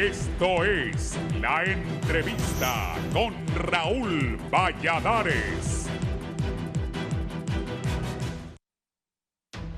Esto es La Entrevista con Raúl Valladares.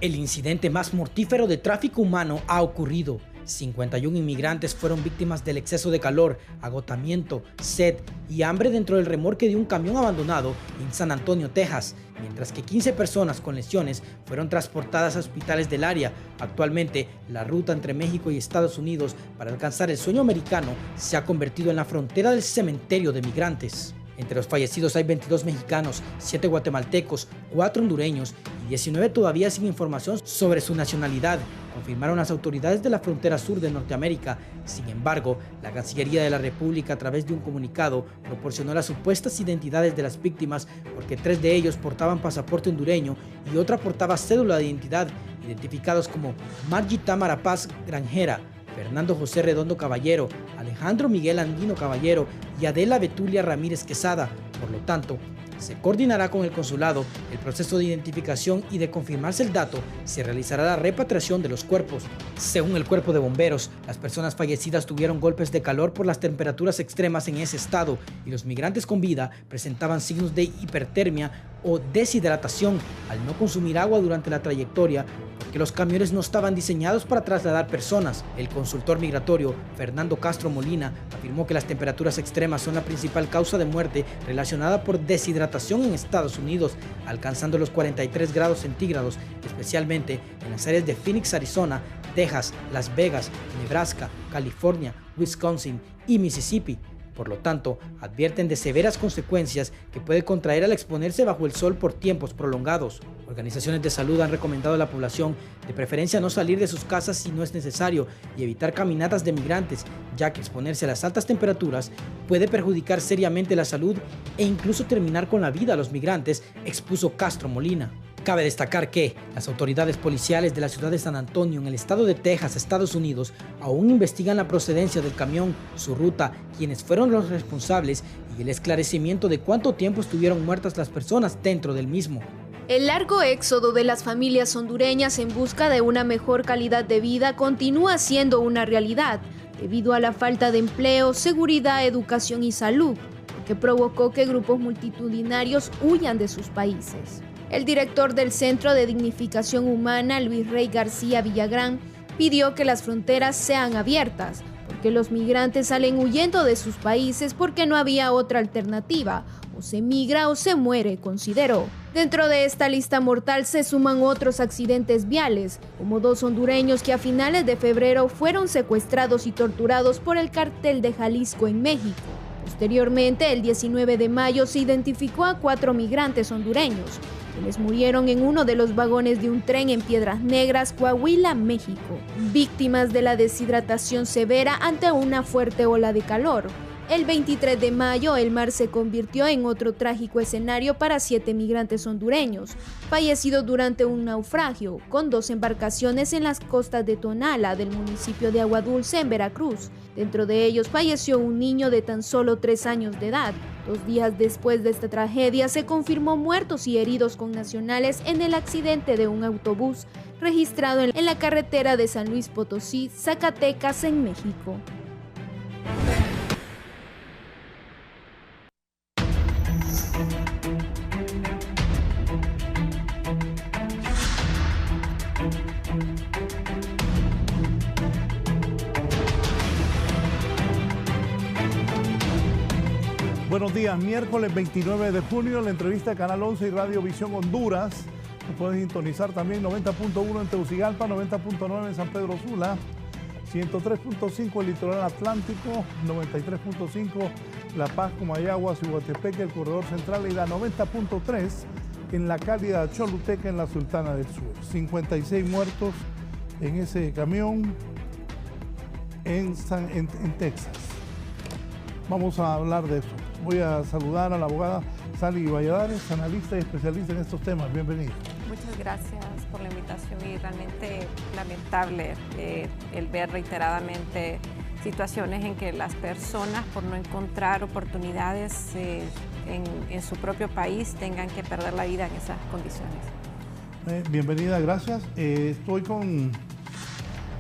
El incidente más mortífero de tráfico humano ha ocurrido. 51 inmigrantes fueron víctimas del exceso de calor, agotamiento, sed y hambre dentro del remolque de un camión abandonado en San Antonio, Texas, mientras que 15 personas con lesiones fueron transportadas a hospitales del área. Actualmente, la ruta entre México y Estados Unidos para alcanzar el sueño americano se ha convertido en la frontera del cementerio de migrantes. Entre los fallecidos hay 22 mexicanos, 7 guatemaltecos, 4 hondureños y 19 todavía sin información sobre su nacionalidad, confirmaron las autoridades de la frontera sur de Norteamérica. Sin embargo, la Cancillería de la República, a través de un comunicado, proporcionó las supuestas identidades de las víctimas porque 3 de ellos portaban pasaporte hondureño y otra portaba cédula de identidad, identificados como Margie Tamara Paz Granjera, Fernando José Redondo Caballero, Alejandro Miguel Andino Caballero y Adela Betulia Ramírez Quesada. Por lo tanto, se coordinará con el consulado el proceso de identificación y de confirmarse el dato, se realizará la repatriación de los cuerpos. Según el cuerpo de bomberos, las personas fallecidas tuvieron golpes de calor por las temperaturas extremas en ese estado y los migrantes con vida presentaban signos de hipertermia o deshidratación al no consumir agua durante la trayectoria, porque los camiones no estaban diseñados para trasladar personas. El consultor migratorio Fernando Castro Molina afirmó que las temperaturas extremas son la principal causa de muerte relacionada por deshidratación en Estados Unidos, alcanzando los 43 grados centígrados, especialmente en las áreas de Phoenix, Arizona, Texas, Las Vegas, Nebraska, California, Wisconsin y Mississippi. Por lo tanto, advierten de severas consecuencias que puede contraer al exponerse bajo el sol por tiempos prolongados. Organizaciones de salud han recomendado a la población de preferencia no salir de sus casas si no es necesario y evitar caminatas de migrantes, ya que exponerse a las altas temperaturas puede perjudicar seriamente la salud e incluso terminar con la vida a los migrantes, expuso Castro Molina. Cabe destacar que las autoridades policiales de la ciudad de San Antonio, en el estado de Texas, Estados Unidos, aún investigan la procedencia del camión, su ruta, quienes fueron los responsables y el esclarecimiento de cuánto tiempo estuvieron muertas las personas dentro del mismo. El largo éxodo de las familias hondureñas en busca de una mejor calidad de vida continúa siendo una realidad, debido a la falta de empleo, seguridad, educación y salud, lo que provocó que grupos multitudinarios huyan de sus países. El director del Centro de Dignificación Humana, Luis Rey García Villagrán, pidió que las fronteras sean abiertas, porque los migrantes salen huyendo de sus países porque no había otra alternativa, o se migra o se muere, consideró. Dentro de esta lista mortal se suman otros accidentes viales, como 2 hondureños que a finales de febrero fueron secuestrados y torturados por el Cartel de Jalisco en México. Posteriormente, el 19 de mayo se identificó a 4 migrantes hondureños, quienes murieron en uno de los vagones de un tren en Piedras Negras, Coahuila, México, víctimas de la deshidratación severa ante una fuerte ola de calor. El 23 de mayo, el mar se convirtió en otro trágico escenario para 7 migrantes hondureños, fallecidos durante un naufragio, con 2 embarcaciones en las costas de Tonala, del municipio de Aguadulce, en Veracruz. Dentro de ellos falleció un niño de tan solo 3 años de edad. 2 días después de esta tragedia, se confirmó muertos y heridos connacionales en el accidente de un autobús registrado en la carretera de San Luis Potosí, Zacatecas, en México. Buenos días, miércoles 29 de junio, la entrevista de Canal 11 y Radio Visión Honduras. Puedes sintonizar también 90.1 en Tegucigalpa, 90.9 en San Pedro Sula, 103.5 el litoral atlántico, 93.5 La Paz, Comayagua, Cihuatepeque, el corredor central y la 90.3 en la cálida Choluteca, en la Sultana del Sur. 56 muertos en ese camión en Texas. Vamos a hablar de eso. Voy a saludar a la abogada Sally Valladares, analista y especialista en estos temas. Bienvenida. Muchas gracias por la invitación y realmente lamentable el ver reiteradamente situaciones en que las personas, por no encontrar oportunidades en su propio país, tengan que perder la vida en esas condiciones. Bienvenida, gracias. Estoy con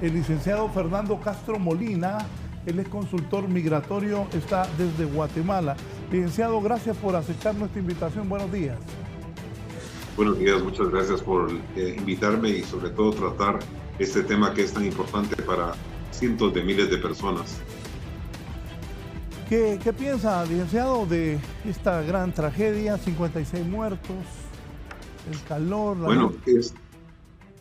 el licenciado Fernando Castro Molina. Él es consultor migratorio, está desde Guatemala. Licenciado, gracias por aceptar nuestra invitación. Buenos días. Buenos días, muchas gracias por invitarme y sobre todo tratar este tema que es tan importante para cientos de miles de personas. ¿Qué piensa, licenciado, de esta gran tragedia? 56 muertos, el calor. Bueno,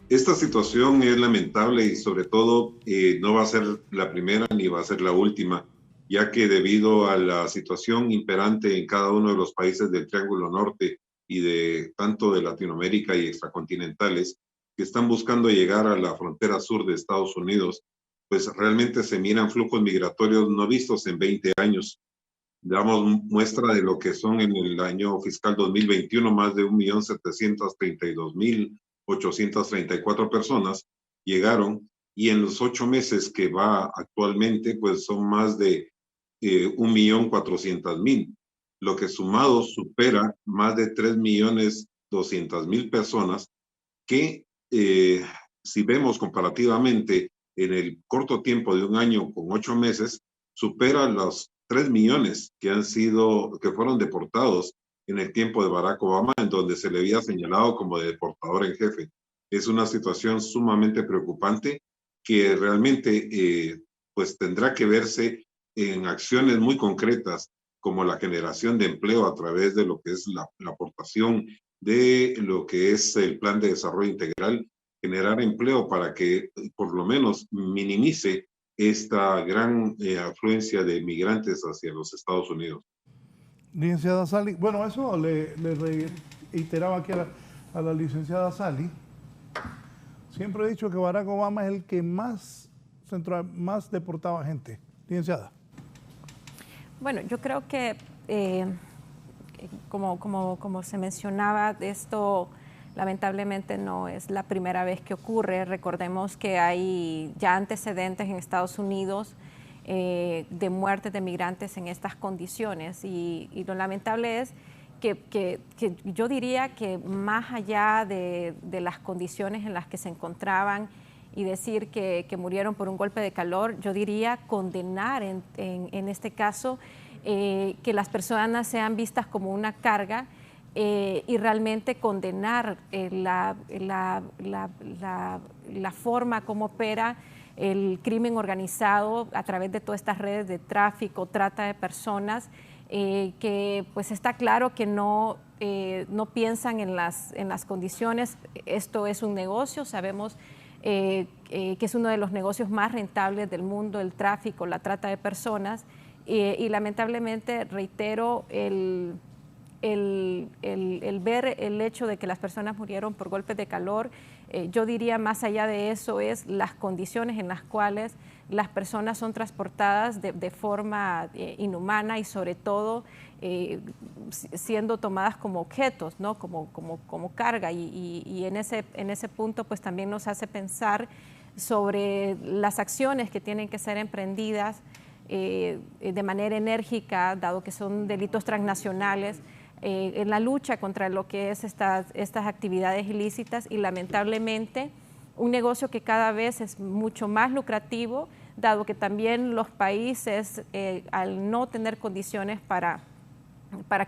esta situación es lamentable y sobre todo no va a ser la primera ni va a ser la última, ya que debido a la situación imperante en cada uno de los países del Triángulo Norte y de tanto de Latinoamérica y extracontinentales que están buscando llegar a la frontera sur de Estados Unidos, pues realmente se miran flujos migratorios no vistos en 20 años. Damos muestra de lo que son en el año fiscal 2021 más de 1.732.834 personas llegaron, y en los 8 meses que va actualmente pues son más de 1.400.000, lo que sumado supera más de 3.200.000 personas que si vemos comparativamente en el corto tiempo de un año con 8 meses, supera los 3 millones que fueron deportados en el tiempo de Barack Obama, en donde se le había señalado como deportador en jefe. Es una situación sumamente preocupante que realmente pues tendrá que verse en acciones muy concretas, como la generación de empleo a través de lo que es la aportación de lo que es el Plan de Desarrollo Integral, generar empleo para que por lo menos minimice esta gran afluencia de migrantes hacia los Estados Unidos. Licenciada Sally, bueno, eso le reiteraba aquí a la licenciada Sally. Siempre he dicho que Barack Obama es el que más deportaba gente. Licenciada. Bueno, yo creo que como se mencionaba, esto lamentablemente no es la primera vez que ocurre. Recordemos que hay ya antecedentes en Estados Unidos de muertes de migrantes en estas condiciones, y lo lamentable es que yo diría que más allá de las condiciones en las que se encontraban y decir que murieron por un golpe de calor, yo diría condenar en este caso que las personas sean vistas como una carga, y realmente condenar la forma como opera el crimen organizado a través de todas estas redes de tráfico, trata de personas, que pues está claro que no piensan en las condiciones. Esto es un negocio, sabemos que es uno de los negocios más rentables del mundo, el tráfico, la trata de personas, y lamentablemente, reitero, el ver el hecho de que las personas murieron por golpes de calor, yo diría más allá de eso es las condiciones en las cuales las personas son transportadas de forma inhumana, y sobre todo siendo tomadas como objetos, ¿no? como carga, y en ese punto pues también nos hace pensar sobre las acciones que tienen que ser emprendidas de manera enérgica, dado que son delitos transnacionales, en la lucha contra lo que es estas actividades ilícitas, y lamentablemente un negocio que cada vez es mucho más lucrativo, dado que también los países, al no tener condiciones para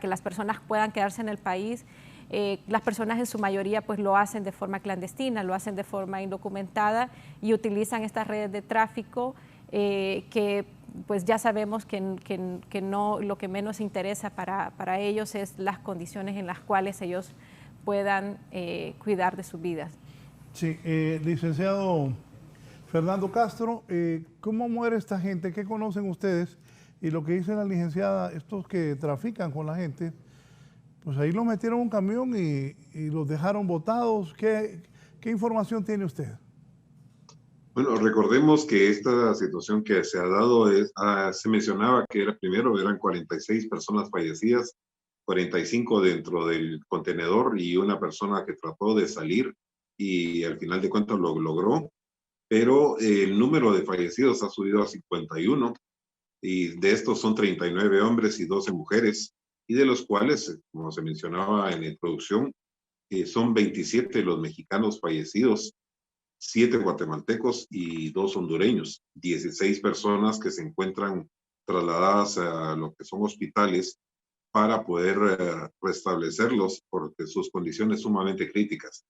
que las personas puedan quedarse en el país, las personas en su mayoría pues lo hacen de forma clandestina, lo hacen de forma indocumentada, y utilizan estas redes de tráfico que pues ya sabemos que no, lo que menos interesa para ellos es las condiciones en las cuales ellos puedan cuidar de sus vidas. Sí, licenciado Fernando Castro, ¿cómo muere esta gente? ¿Qué conocen ustedes? Y lo que dice la licenciada, estos que trafican con la gente, pues ahí los metieron en un camión y los dejaron botados. ¿Qué información tiene usted? Bueno, recordemos que esta situación que se ha dado se mencionaba que primero eran 46 personas fallecidas, 45 dentro del contenedor y una persona que trató de salir y al final de cuentas lo logró, pero el número de fallecidos ha subido a 51, y de estos son 39 hombres y 12 mujeres, y de los cuales, como se mencionaba en la introducción, son 27 los mexicanos fallecidos, 7 guatemaltecos y 2 hondureños, 16 personas que se encuentran trasladadas a lo que son hospitales para poder restablecerlos porque sus condiciones sumamente críticas.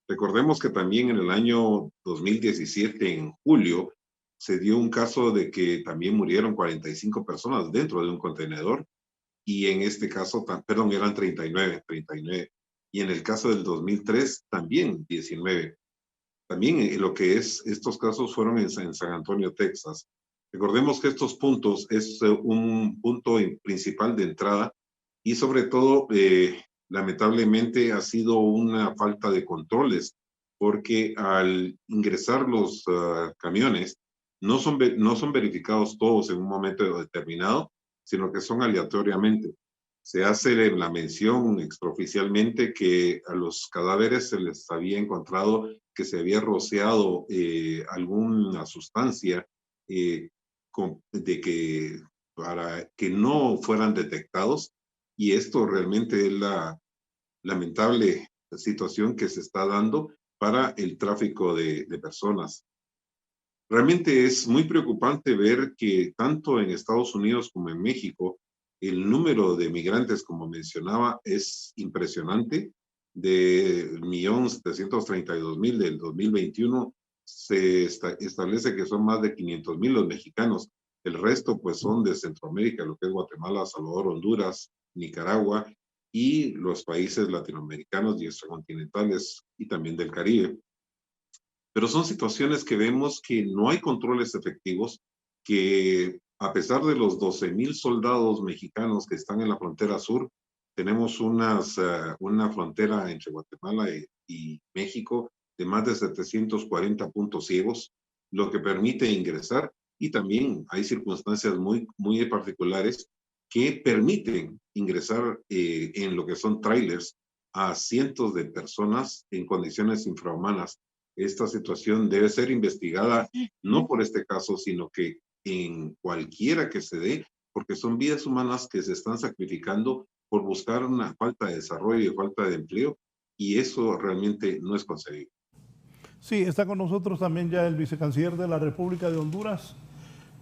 Recordemos que también en el año 2017, en julio, se dio un caso de que también murieron 45 personas dentro de un contenedor y en este caso, perdón, eran 39. Y en el caso del 2003 también 19. También lo que es, estos casos fueron en San Antonio, Texas. Recordemos que estos puntos es un punto principal de entrada y sobre todo, lamentablemente, ha sido una falta de controles porque al ingresar los camiones no son verificados todos en un momento determinado, sino que son aleatoriamente. Se hace la mención extraoficialmente que a los cadáveres se les había encontrado que se había rociado alguna sustancia para que no fueran detectados, y esto realmente es la lamentable situación que se está dando para el tráfico de personas. Realmente es muy preocupante ver que tanto en Estados Unidos como en México el número de migrantes, como mencionaba, es impresionante. De 1.732.000 del 2021, se establece que son más de 500.000 los mexicanos. El resto, pues, son de Centroamérica, lo que es Guatemala, Salvador, Honduras, Nicaragua y los países latinoamericanos y extracontinentales y también del Caribe. Pero son situaciones que vemos que no hay controles efectivos, que a pesar de los 12,000 soldados mexicanos que están en la frontera sur, tenemos una frontera entre Guatemala y México de más de 740 puntos ciegos, lo que permite ingresar, y también hay circunstancias muy, muy particulares que permiten ingresar en lo que son trailers a cientos de personas en condiciones infrahumanas. Esta situación debe ser investigada no por este caso, sino que en cualquiera que se dé, porque son vidas humanas que se están sacrificando por buscar una falta de desarrollo y falta de empleo, y eso realmente no es concebible. Sí, está con nosotros también ya el vicecanciller de la República de Honduras,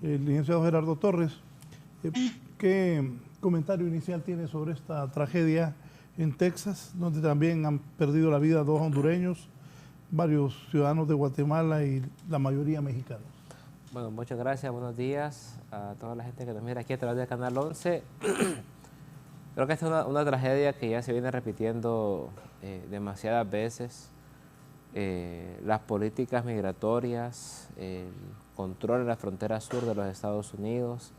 el licenciado Gerardo Torres. ¿Qué comentario inicial tiene sobre esta tragedia en Texas, donde también han perdido la vida 2 hondureños, varios ciudadanos de Guatemala y la mayoría mexicanos? Bueno, muchas gracias, buenos días a toda la gente que nos mira aquí a través del Canal 11. Creo que esta es una tragedia que ya se viene repitiendo demasiadas veces. Las políticas migratorias, el control en la frontera sur de los Estados Unidos,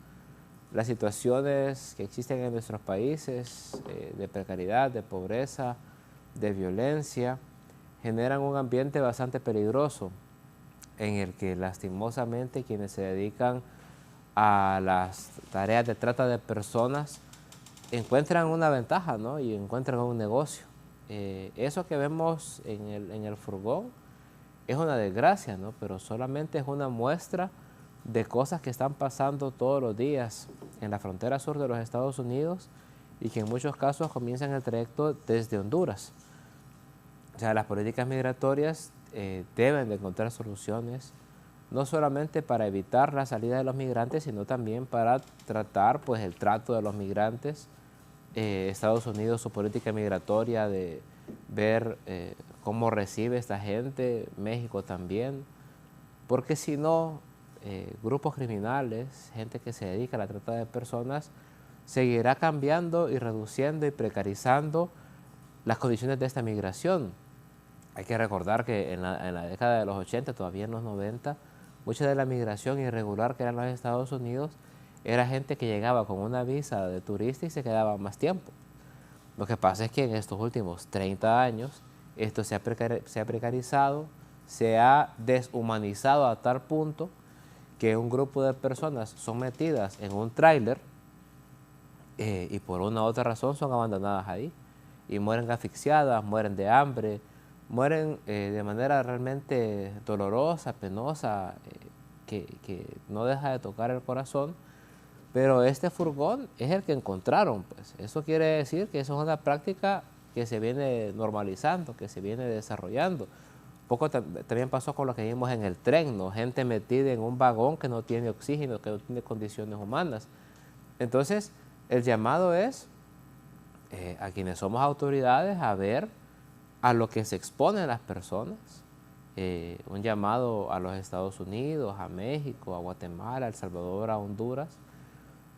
las situaciones que existen en nuestros países de precariedad, de pobreza, de violencia, generan un ambiente bastante peligroso en el que lastimosamente quienes se dedican a las tareas de trata de personas encuentran una ventaja, ¿no? Y encuentran un negocio. Eso que vemos en el furgón es una desgracia, ¿no? Pero solamente es una muestra de cosas que están pasando todos los días en la frontera sur de los Estados Unidos y que en muchos casos comienzan el trayecto desde Honduras. O sea, las políticas migratorias deben de encontrar soluciones, no solamente para evitar la salida de los migrantes, sino también para tratar, pues, el trato de los migrantes. Estados Unidos, su política migratoria de ver cómo recibe esta gente, México también, porque si no, grupos criminales, gente que se dedica a la trata de personas, seguirá cambiando y reduciendo y precarizando las condiciones de esta migración. Hay que recordar que en la década de los 80, todavía en los 90, mucha de la migración irregular que era en los Estados Unidos era gente que llegaba con una visa de turista y se quedaba más tiempo. Lo que pasa es que en estos últimos 30 años esto se ha precarizado, se ha deshumanizado a tal punto que un grupo de personas son metidas en un tráiler y por una u otra razón son abandonadas ahí y mueren asfixiadas, mueren de hambre, mueren de manera realmente dolorosa, penosa, que no deja de tocar el corazón. Pero este furgón es el que encontraron, pues. Eso quiere decir que eso es una práctica que se viene normalizando, que se viene desarrollando. poco también pasó con lo que vimos en el tren, ¿no? Gente metida en un vagón que no tiene oxígeno, que no tiene condiciones humanas. Entonces, el llamado es a quienes somos autoridades a ver a lo que se exponen las personas. Un llamado a los Estados Unidos, a México, a Guatemala, a El Salvador, a Honduras,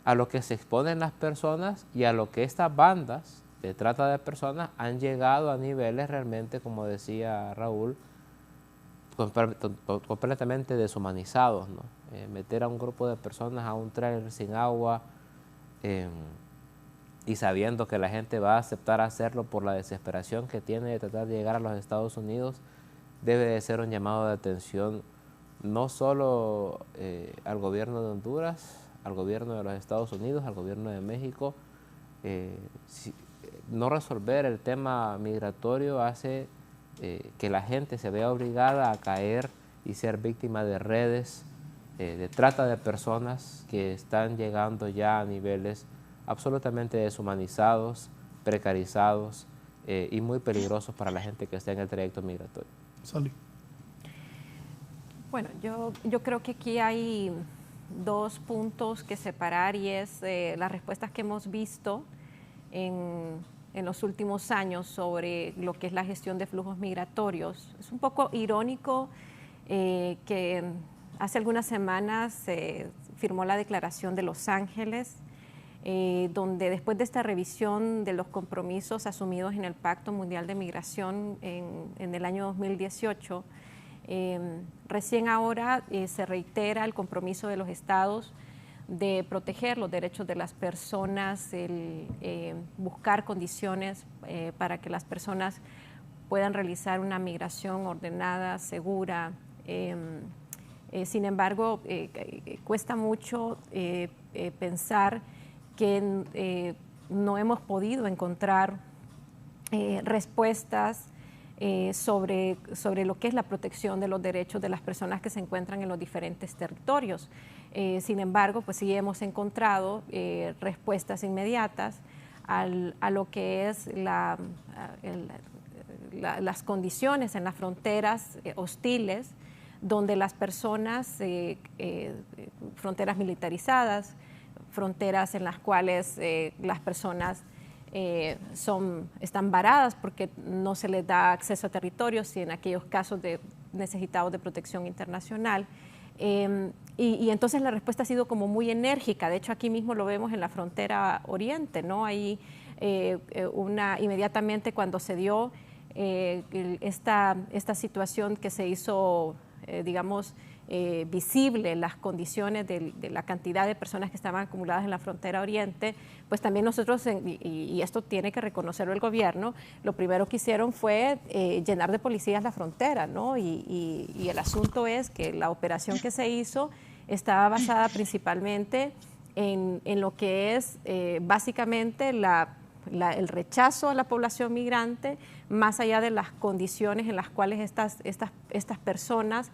a lo que se exponen las personas y a lo que estas bandas de trata de personas han llegado a niveles realmente, como decía Raúl, completamente deshumanizados, ¿no? Meter a un grupo de personas a un tren sin agua y sabiendo que la gente va a aceptar hacerlo por la desesperación que tiene de tratar de llegar a los Estados Unidos, debe de ser un llamado de atención no solo al gobierno de Honduras, al gobierno de los Estados Unidos, al gobierno de México. No resolver el tema migratorio hace que la gente se vea obligada a caer y ser víctima de redes de trata de personas que están llegando ya a niveles absolutamente deshumanizados, precarizados y muy peligrosos para la gente que está en el trayecto migratorio. Sally. Bueno, yo creo que aquí hay dos puntos que separar y es las respuestas que hemos visto en los últimos años sobre lo que es la gestión de flujos migratorios. Es un poco irónico que hace algunas semanas se firmó la Declaración de Los Ángeles, donde después de esta revisión de los compromisos asumidos en el Pacto Mundial de Migración en el año 2018, recién ahora se reitera el compromiso de los estados de proteger los derechos de las personas, el buscar condiciones para que las personas puedan realizar una migración ordenada, segura. Sin embargo, cuesta mucho pensar que no hemos podido encontrar respuestas sobre lo que es la protección de los derechos de las personas que se encuentran en los diferentes territorios. Sin embargo, pues sí hemos encontrado respuestas inmediatas a lo que es las condiciones en las fronteras hostiles, donde las personas, fronteras militarizadas, fronteras en las cuales las personas están varadas porque no se les da acceso a territorios y en aquellos casos necesitados de protección internacional. Y entonces la respuesta ha sido como muy enérgica. De hecho, aquí mismo lo vemos en la frontera oriente, ¿no? Ahí inmediatamente cuando se dio esta situación que se hizo, digamos, visible las condiciones de la cantidad de personas que estaban acumuladas en la frontera oriente, pues también nosotros, y esto tiene que reconocerlo el gobierno, lo primero que hicieron fue llenar de policías la frontera, ¿no? Y el asunto es que la operación que se hizo estaba basada principalmente en lo que es básicamente el rechazo a la población migrante, más allá de las condiciones en las cuales estas personas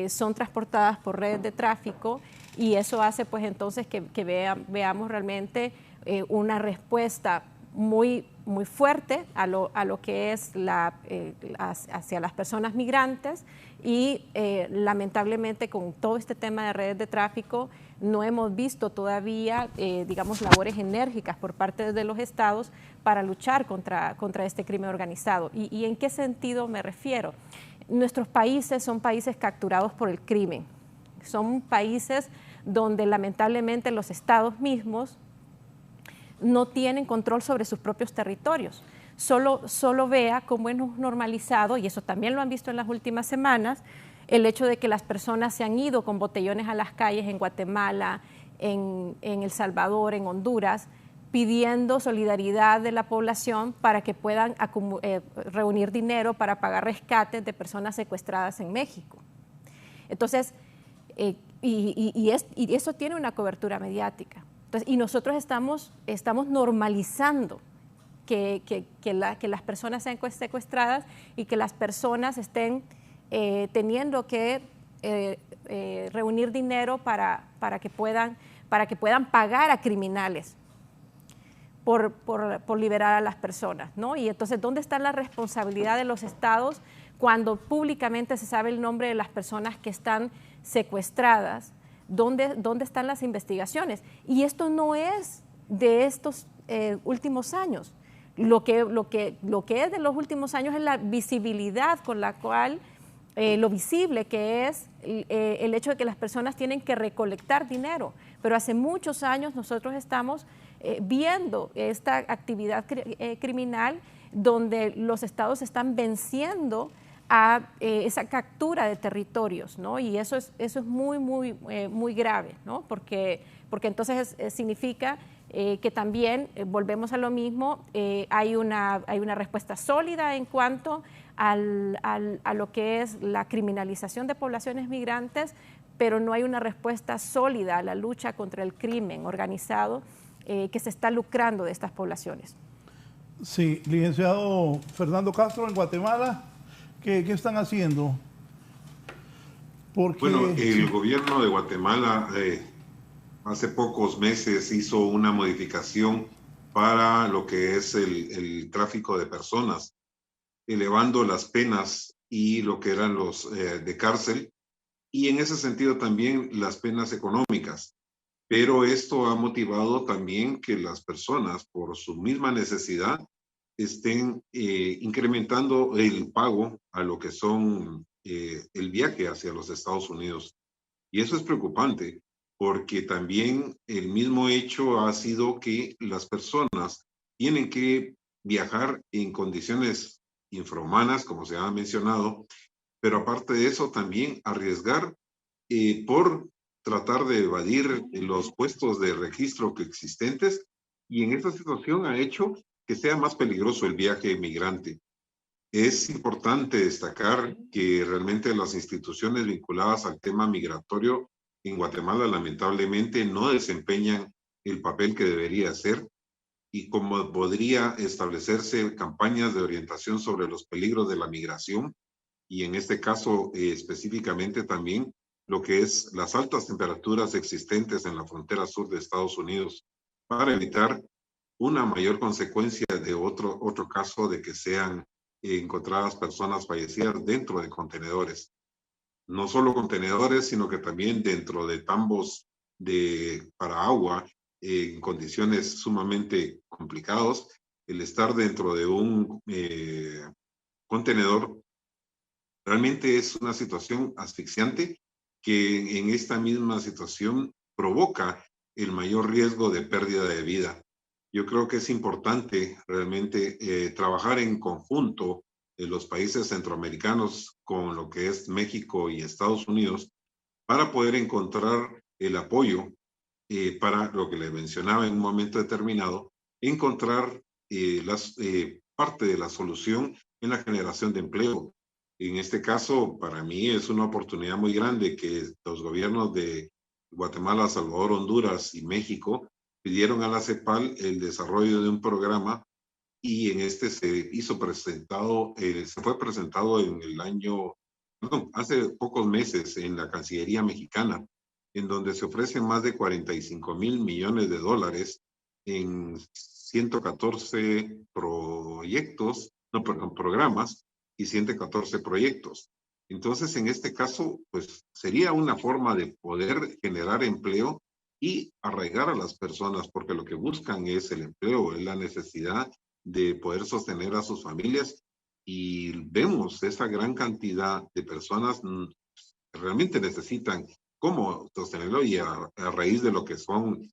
son transportadas por redes de tráfico, y eso hace pues entonces que veamos realmente una respuesta muy fuerte a lo que es hacia las personas migrantes, y lamentablemente con todo este tema de redes de tráfico no hemos visto todavía, digamos, labores enérgicas por parte de los estados para luchar contra este crimen organizado. ¿Y en qué sentido me refiero? Nuestros países son países capturados por el crimen, son países donde lamentablemente los estados mismos no tienen control sobre sus propios territorios. Solo vea cómo hemos normalizado, y eso también lo han visto en las últimas semanas, el hecho de que las personas se han ido con botellones a las calles en Guatemala, en El Salvador, en Honduras, pidiendo solidaridad de la población para que puedan reunir dinero para pagar rescates de personas secuestradas en México. Entonces, y eso tiene una cobertura mediática. Entonces, y nosotros estamos normalizando que las personas sean secuestradas y que las personas estén teniendo que reunir dinero para que puedan pagar a criminales por liberar a las personas, ¿no? Y entonces, ¿dónde está la responsabilidad de los estados cuando públicamente se sabe el nombre de las personas que están secuestradas, ¿dónde están las investigaciones? Y esto no es de estos últimos años. Lo que es de los últimos años es la visibilidad con la cual, lo visible que es el hecho de que las personas tienen que recolectar dinero. Pero hace muchos años nosotros estamos viendo esta actividad criminal donde los estados están venciendo a esa captura de territorios, ¿no? Y eso es muy grave, ¿no? Porque entonces significa que también, volvemos a lo mismo, hay una respuesta sólida en cuanto a lo que es la criminalización de poblaciones migrantes, pero no hay una respuesta sólida a la lucha contra el crimen organizado que se está lucrando de estas poblaciones. Sí, licenciado Fernando Castro, en Guatemala, ¿qué están haciendo? Porque... Bueno, el gobierno de Guatemala hace pocos meses hizo una modificación para lo que es el tráfico de personas, elevando las penas y lo que eran los de cárcel, y en ese sentido también las penas económicas. Pero esto ha motivado también que las personas, por su misma necesidad, estén incrementando el pago a lo que son el viaje hacia los Estados Unidos. Y eso es preocupante, porque también el mismo hecho ha sido que las personas tienen que viajar en condiciones infrahumanas, como se ha mencionado, pero aparte de eso también arriesgar por tratar de evadir los puestos de registro que existentes, y en esta situación ha hecho que sea más peligroso el viaje migrante. Es importante destacar que realmente las instituciones vinculadas al tema migratorio en Guatemala lamentablemente no desempeñan el papel que debería hacer, y como podría establecerse campañas de orientación sobre los peligros de la migración, y en este caso específicamente también lo que es las altas temperaturas existentes en la frontera sur de Estados Unidos, para evitar una mayor consecuencia de otro caso de que sean encontradas personas fallecidas dentro de contenedores. No solo contenedores, sino que también dentro de tambos para agua, en condiciones sumamente complicadas. El estar dentro de un contenedor realmente es una situación asfixiante, que en esta misma situación provoca el mayor riesgo de pérdida de vida. Yo creo que es importante realmente trabajar en conjunto en los países centroamericanos con lo que es México y Estados Unidos, para poder encontrar el apoyo para lo que le mencionaba en un momento determinado, encontrar parte de la solución en la generación de empleo. En este caso, para mí es una oportunidad muy grande que los gobiernos de Guatemala, Salvador, Honduras y México pidieron a la CEPAL el desarrollo de un programa, y en este se fue presentado en el año, hace pocos meses en la Cancillería mexicana, en donde se ofrecen más de 45,000 millones de dólares en 114 programas y 114 proyectos. Entonces, en este caso, pues sería una forma de poder generar empleo y arraigar a las personas, porque lo que buscan es el empleo, es la necesidad de poder sostener a sus familias, y vemos esa gran cantidad de personas que realmente necesitan cómo sostenerlo, y a raíz de lo que son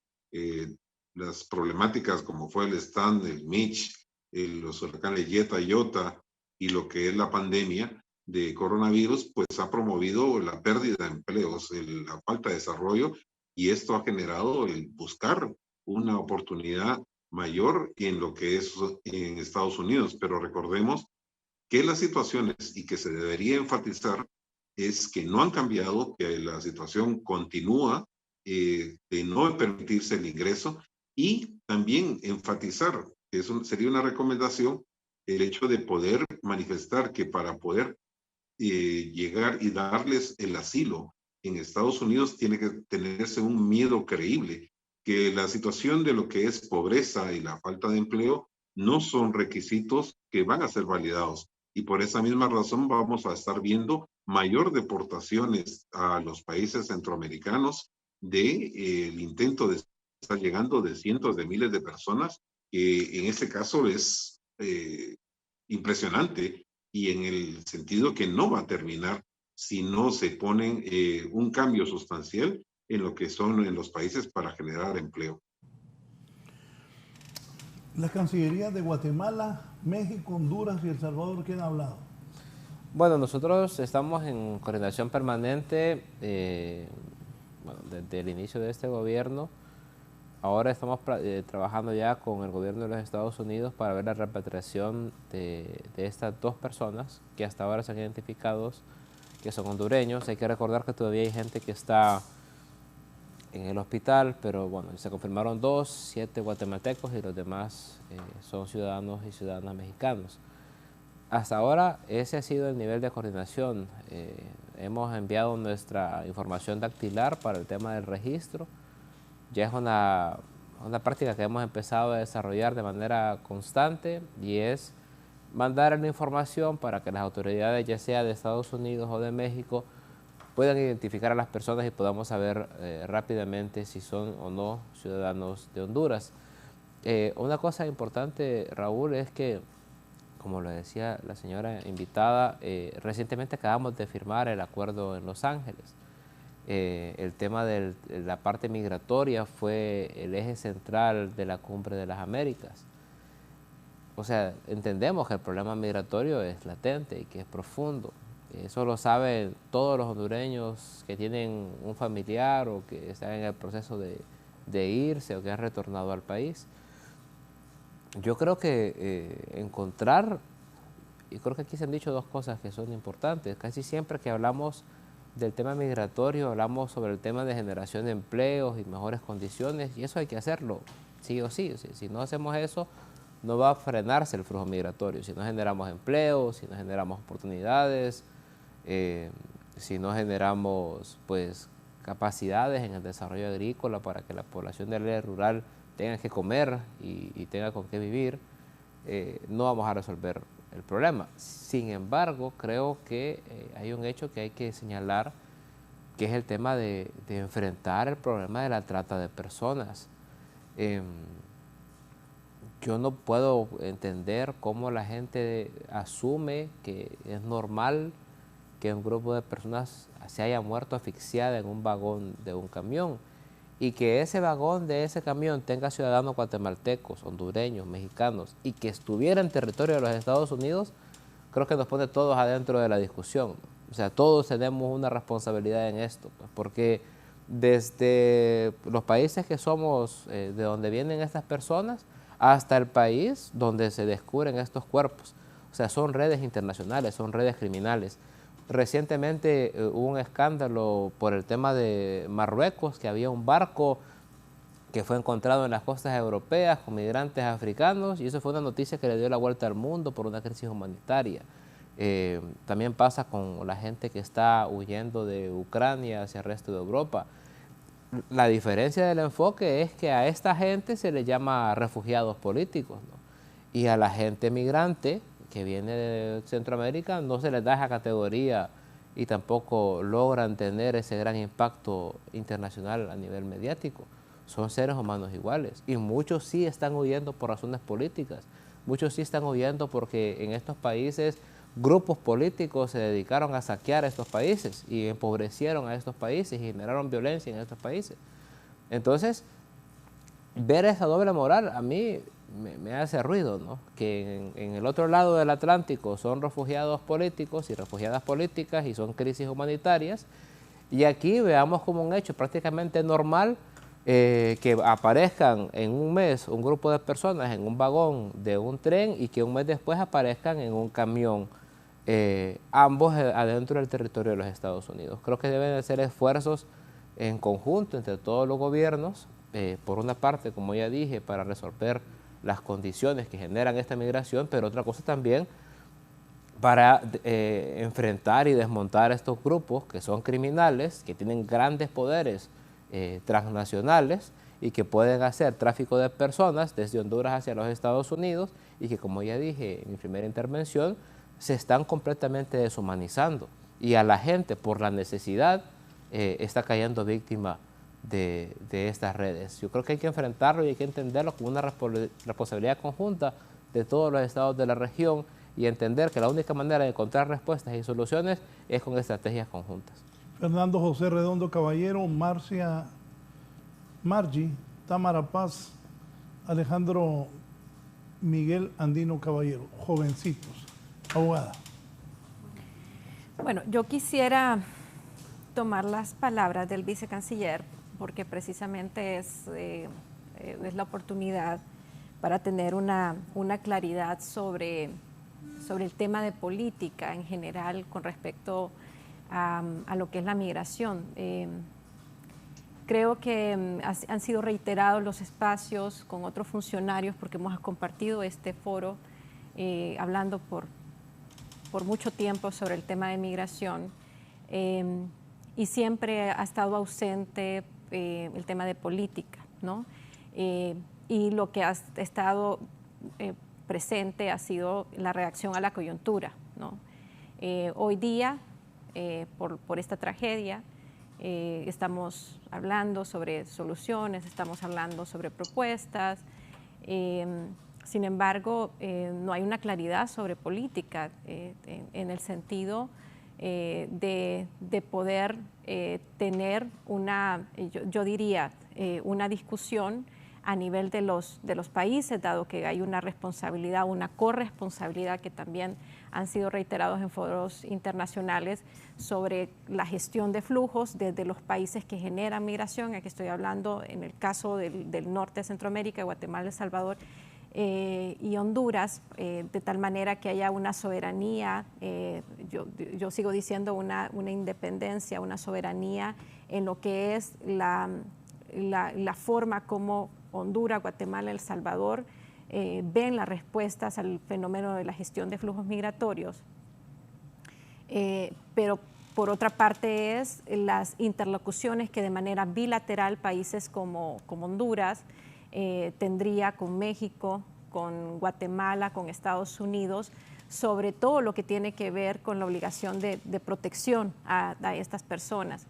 las problemáticas como fue el Stan, el Mitch, los huracanes Eta y Iota, y lo que es la pandemia de coronavirus, pues ha promovido la pérdida de empleos, la falta de desarrollo, y esto ha generado el buscar una oportunidad mayor en lo que es en Estados Unidos. Pero recordemos que las situaciones, y que se debería enfatizar, es que no han cambiado, que la situación continúa de no permitirse el ingreso, y también enfatizar, que eso sería una recomendación, el hecho de poder manifestar que para poder llegar y darles el asilo en Estados Unidos tiene que tenerse un miedo creíble, que la situación de lo que es pobreza y la falta de empleo no son requisitos que van a ser validados. y por esa misma razón vamos a estar viendo mayor deportaciones a los países centroamericanos el intento de estar llegando de cientos de miles de personas, que en este caso es impresionante, y en el sentido que no va a terminar si no se ponen un cambio sustancial en lo que son en los países para generar empleo. Las cancillerías de Guatemala, México, Honduras y El Salvador, ¿qué han hablado? Bueno, nosotros estamos en coordinación permanente desde el inicio de este gobierno. Ahora estamos trabajando ya con el gobierno de los Estados Unidos para ver la repatriación de estas 2 personas que hasta ahora se han identificado que son hondureños. Hay que recordar que todavía hay gente que está en el hospital, pero bueno, se confirmaron 2, 7 guatemaltecos y los demás son ciudadanos y ciudadanas mexicanos. Hasta ahora ese ha sido el nivel de coordinación. Hemos enviado nuestra información dactilar para el tema del registro. Ya es una práctica que hemos empezado a desarrollar de manera constante, y es mandar la información para que las autoridades, ya sea de Estados Unidos o de México, puedan identificar a las personas y podamos saber rápidamente si son o no ciudadanos de Honduras. Una cosa importante, Raúl, es que, como lo decía la señora invitada, recientemente acabamos de firmar el acuerdo en Los Ángeles. El tema de la parte migratoria fue el eje central de la Cumbre de las Américas. O sea, entendemos que el problema migratorio es latente y que es profundo. Eso lo saben todos los hondureños que tienen un familiar o que están en el proceso de irse o que han retornado al país. Yo creo que encontrar, y creo que aquí se han dicho 2 cosas que son importantes. Casi siempre que hablamos del tema migratorio, hablamos sobre el tema de generación de empleos y mejores condiciones, y eso hay que hacerlo, sí o sí. Si no hacemos eso, no va a frenarse el flujo migratorio. Si no generamos empleos, si no generamos oportunidades, si no generamos pues capacidades en el desarrollo agrícola para que la población del área rural tenga que comer y tenga con qué vivir, no vamos a resolver el problema. Sin embargo, creo que hay un hecho que hay que señalar, que es el tema de enfrentar el problema de la trata de personas. Yo no puedo entender cómo la gente asume que es normal que un grupo de personas se haya muerto asfixiada en un vagón de un camión, y que ese vagón de ese camión tenga ciudadanos guatemaltecos, hondureños, mexicanos, y que estuviera en territorio de los Estados Unidos. Creo que nos pone todos adentro de la discusión. O sea, todos tenemos una responsabilidad en esto, pues, porque desde los países que somos, de donde vienen estas personas, hasta el país donde se descubren estos cuerpos. O sea, son redes internacionales, son redes criminales. Recientemente hubo un escándalo por el tema de Marruecos, que había un barco que fue encontrado en las costas europeas con migrantes africanos, y eso fue una noticia que le dio la vuelta al mundo por una crisis humanitaria. También pasa con la gente que está huyendo de Ucrania hacia el resto de Europa. La diferencia del enfoque es que a esta gente se le llama refugiados políticos, ¿no? Y a la gente migrante que viene de Centroamérica no se les da esa categoría y tampoco logran tener ese gran impacto internacional a nivel mediático. Son seres humanos iguales, y muchos sí están huyendo por razones políticas. Muchos sí están huyendo porque en estos países grupos políticos se dedicaron a saquear a estos países y empobrecieron a estos países y generaron violencia en estos países. Entonces, ver esa doble moral a mí me hace ruido, ¿no? Que en el otro lado del Atlántico son refugiados políticos y refugiadas políticas y son crisis humanitarias, y aquí veamos como un hecho prácticamente normal que aparezcan en un mes un grupo de personas en un vagón de un tren y que un mes después aparezcan en un camión, ambos adentro del territorio de los Estados Unidos. Creo que deben hacer esfuerzos en conjunto entre todos los gobiernos, por una parte, como ya dije, para resolver las condiciones que generan esta migración, pero otra cosa también para enfrentar y desmontar estos grupos que son criminales, que tienen grandes poderes transnacionales y que pueden hacer tráfico de personas desde Honduras hacia los Estados Unidos, y que, como ya dije en mi primera intervención, se están completamente deshumanizando y a la gente por la necesidad está cayendo víctima de estas redes. Yo creo que hay que enfrentarlo y hay que entenderlo como una responsabilidad conjunta de todos los estados de la región y entender que la única manera de encontrar respuestas y soluciones es con estrategias conjuntas. Fernando José Redondo Caballero, Margie, Tamara Paz, Alejandro Miguel Andino Caballero, jovencitos. Abogada. Bueno, yo quisiera tomar las palabras del vicecanciller porque precisamente es la oportunidad para tener una claridad sobre el tema de política en general con respecto a lo que es la migración. Creo que han sido reiterados los espacios con otros funcionarios porque hemos compartido este foro hablando por mucho tiempo sobre el tema de migración y siempre ha estado ausente el tema de política, ¿no? Y lo que ha estado presente ha sido la reacción a la coyuntura, ¿no? Hoy día, por esta tragedia, estamos hablando sobre soluciones, estamos hablando sobre propuestas, sin embargo, no hay una claridad sobre política en el sentido de poder tener yo diría, una discusión a nivel de los países, dado que hay una responsabilidad, una corresponsabilidad que también han sido reiterados en foros internacionales sobre la gestión de flujos desde los países que generan migración. Aquí estoy hablando en el caso del norte de Centroamérica, Guatemala, El Salvador y Honduras, de tal manera que haya una soberanía, yo sigo diciendo una independencia, una soberanía en lo que es la forma como Honduras, Guatemala, El Salvador ven las respuestas al fenómeno de la gestión de flujos migratorios. Pero por otra parte es las interlocuciones que de manera bilateral países como Honduras tendría con México, con Guatemala, con Estados Unidos, sobre todo lo que tiene que ver con la obligación de protección a estas personas.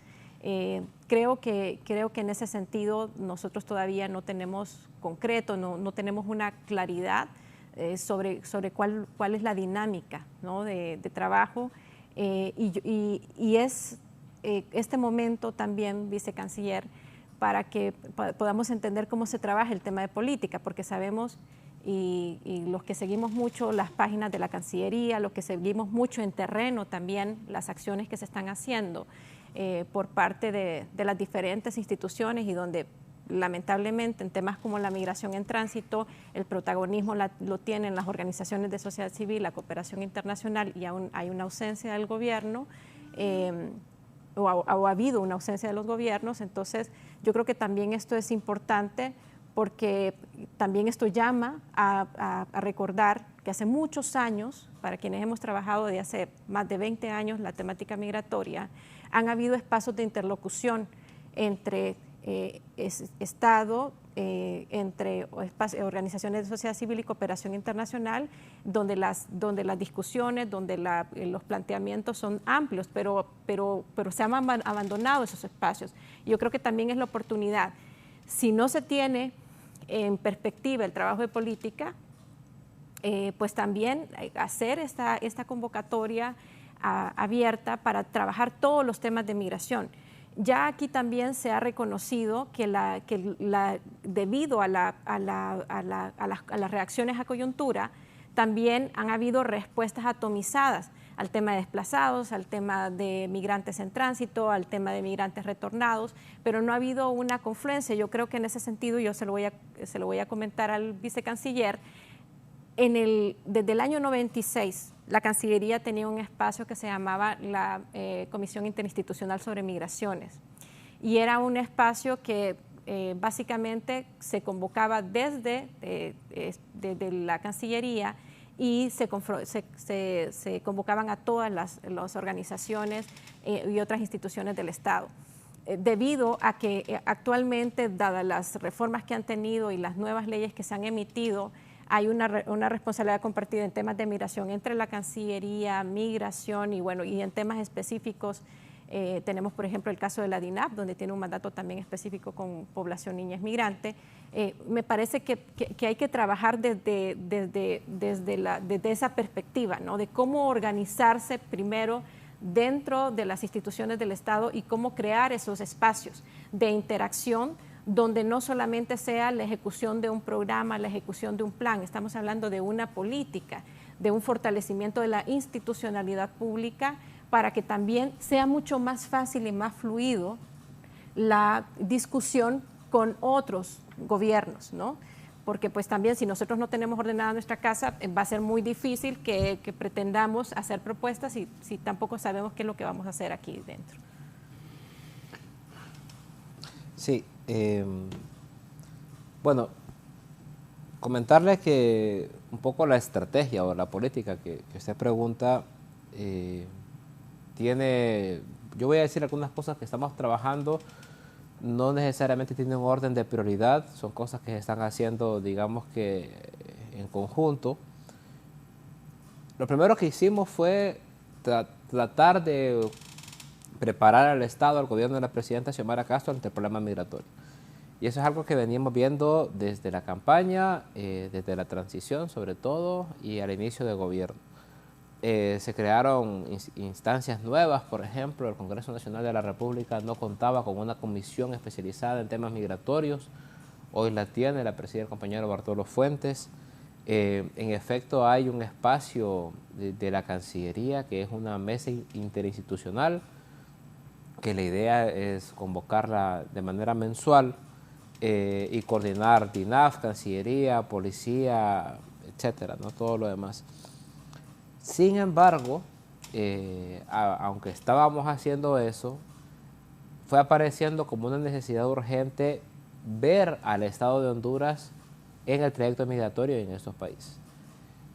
Creo que en ese sentido nosotros todavía no tenemos concreto, no tenemos una claridad sobre cuál es la dinámica, ¿no? de trabajo y es este momento también, vicecanciller, para que podamos entender cómo se trabaja el tema de política, porque sabemos, y los que seguimos mucho las páginas de la Cancillería, los que seguimos mucho en terreno también las acciones que se están haciendo por parte de las diferentes instituciones y donde lamentablemente en temas como la migración en tránsito el protagonismo lo tienen las organizaciones de sociedad civil, la cooperación internacional y aún hay una ausencia del gobierno. O ha habido una ausencia de los gobiernos, entonces yo creo que también esto es importante porque también esto llama a recordar que hace muchos años, para quienes hemos trabajado de hace más de 20 años la temática migratoria, han habido espacios de interlocución entre Estado, entre organizaciones de sociedad civil y cooperación internacional, donde las discusiones, donde los planteamientos son amplios, pero se han abandonado esos espacios. Yo creo que también es la oportunidad, si no se tiene en perspectiva el trabajo de política, pues también hacer esta convocatoria abierta para trabajar todos los temas de migración. Ya aquí también se ha reconocido que debido a las reacciones a coyuntura, también han habido respuestas atomizadas al tema de desplazados, al tema de migrantes en tránsito, al tema de migrantes retornados, pero no ha habido una confluencia. Yo creo que en ese sentido, yo se lo voy a comentar al vicecanciller, desde el año 96, la Cancillería tenía un espacio que se llamaba la Comisión Interinstitucional sobre Migraciones y era un espacio que básicamente se convocaba desde la Cancillería y se convocaban a todas las organizaciones y otras instituciones del Estado. Debido a que actualmente, dadas las reformas que han tenido y las nuevas leyes que se han emitido, hay una responsabilidad compartida en temas de migración entre la Cancillería, migración y bueno, y en temas específicos tenemos, por ejemplo, el caso de la DINAP, donde tiene un mandato también específico con población niñez migrante. Me parece que hay que trabajar desde esa perspectiva, ¿no? De cómo organizarse primero dentro de las instituciones del Estado y cómo crear esos espacios de interacción donde no solamente sea la ejecución de un programa, la ejecución de un plan, estamos hablando de una política, de un fortalecimiento de la institucionalidad pública para que también sea mucho más fácil y más fluido la discusión con otros gobiernos, ¿no? Porque pues también si nosotros no tenemos ordenada nuestra casa, va a ser muy difícil que pretendamos hacer propuestas si tampoco sabemos qué es lo que vamos a hacer aquí dentro. Sí, bueno, comentarle que un poco la estrategia o la política que usted pregunta tiene, yo voy a decir algunas cosas que estamos trabajando, no necesariamente tienen un orden de prioridad, son cosas que se están haciendo, digamos que en conjunto. Lo primero que hicimos fue tratar de preparar al Estado, al gobierno de la presidenta Xiomara Castro ante el problema migratorio. Y eso es algo que veníamos viendo desde la campaña, desde la transición sobre todo, y al inicio del gobierno. Se crearon instancias nuevas, por ejemplo, el Congreso Nacional de la República no contaba con una comisión especializada en temas migratorios, hoy la tiene, la preside el compañero Bartolo Fuentes. En efecto, hay un espacio de la Cancillería, que es una mesa interinstitucional, que la idea es convocarla de manera mensual y coordinar DINAF, Cancillería, Policía, etcétera, ¿no? Todo lo demás. Sin embargo, aunque estábamos haciendo eso, fue apareciendo como una necesidad urgente ver al Estado de Honduras en el trayecto migratorio en estos países.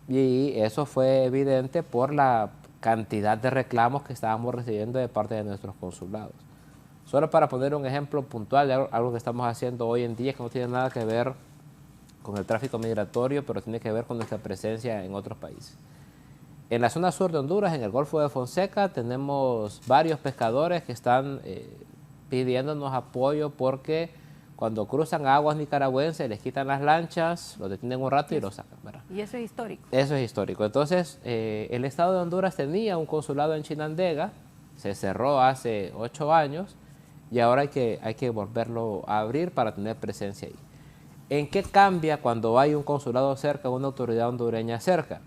Y eso fue evidente por la cantidad de reclamos que estábamos recibiendo de parte de nuestros consulados. Solo para poner un ejemplo puntual de algo que estamos haciendo hoy en día que no tiene nada que ver con el tráfico migratorio, pero tiene que ver con nuestra presencia en otros países. En la zona sur de Honduras, en el Golfo de Fonseca, tenemos varios pescadores que están pidiéndonos apoyo porque cuando cruzan aguas nicaragüenses les quitan las lanchas, los detienen un rato y los sacan, ¿verdad? Y eso es histórico. Eso es histórico. Entonces, el Estado de Honduras tenía un consulado en Chinandega, se cerró hace 8 años y ahora hay que volverlo a abrir para tener presencia ahí. ¿En qué cambia cuando hay un consulado cerca, una autoridad hondureña cerca?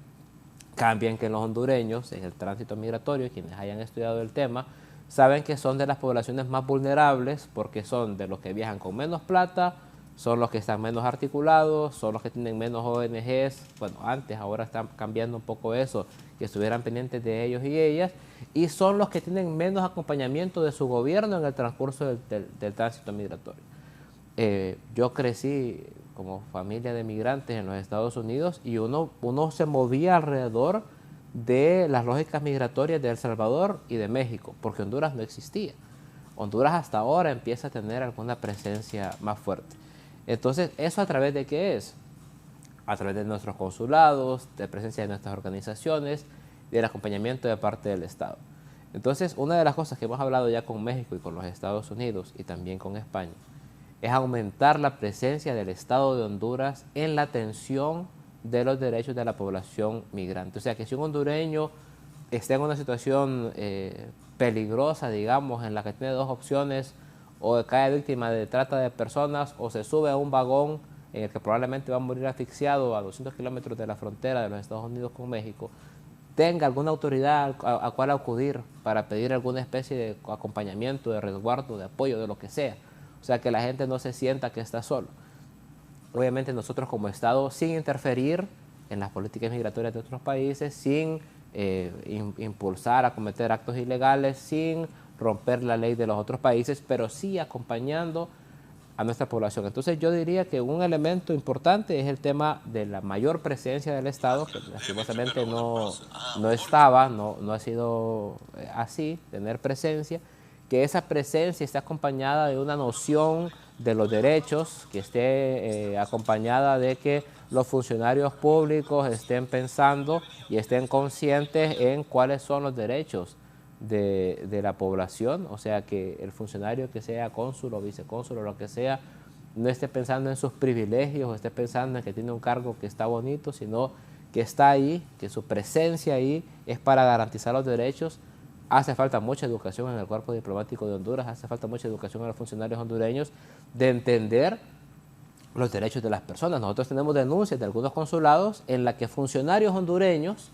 Cambia en que los hondureños, en el tránsito migratorio, quienes hayan estudiado el tema, saben que son de las poblaciones más vulnerables porque son de los que viajan con menos plata, son los que están menos articulados, son los que tienen menos ONGs, bueno, antes, ahora están cambiando un poco eso, que estuvieran pendientes de ellos y ellas, y son los que tienen menos acompañamiento de su gobierno en el transcurso del tránsito migratorio. Yo crecí como familia de migrantes en los Estados Unidos y uno se movía alrededor de las lógicas migratorias de El Salvador y de México, porque Honduras no existía. Honduras hasta ahora empieza a tener alguna presencia más fuerte. Entonces, ¿eso a través de qué es? A través de nuestros consulados, de presencia de nuestras organizaciones, del acompañamiento de parte del Estado. Entonces, una de las cosas que hemos hablado ya con México y con los Estados Unidos y también con España es aumentar la presencia del Estado de Honduras en la atención de los derechos de la población migrante. O sea, que si un hondureño está en una situación peligrosa, digamos, en la que tiene dos opciones, o cae víctima de trata de personas, o se sube a un vagón en el que probablemente va a morir asfixiado a 200 kilómetros de la frontera de los Estados Unidos con México, tenga alguna autoridad a cual acudir para pedir alguna especie de acompañamiento, de resguardo, de apoyo, de lo que sea. O sea, que la gente no se sienta que está solo. Obviamente nosotros como Estado, sin interferir en las políticas migratorias de otros países, sin impulsar a cometer actos ilegales, sin romper la ley de los otros países, pero sí acompañando a nuestra población. Entonces yo diría que un elemento importante es el tema de la mayor presencia del Estado, que lastimosamente no ha sido así, tener presencia, que esa presencia esté acompañada de una noción de los derechos, que esté acompañada de que los funcionarios públicos estén pensando y estén conscientes en cuáles son los derechos de la población, o sea, que el funcionario que sea cónsul o vicecónsul o lo que sea, no esté pensando en sus privilegios o esté pensando en que tiene un cargo que está bonito, sino que está ahí, que su presencia ahí es para garantizar los derechos. Hace falta mucha educación en el cuerpo diplomático de Honduras, hace falta mucha educación a los funcionarios hondureños de entender los derechos de las personas. Nosotros tenemos denuncias de algunos consulados en la que funcionarios hondureños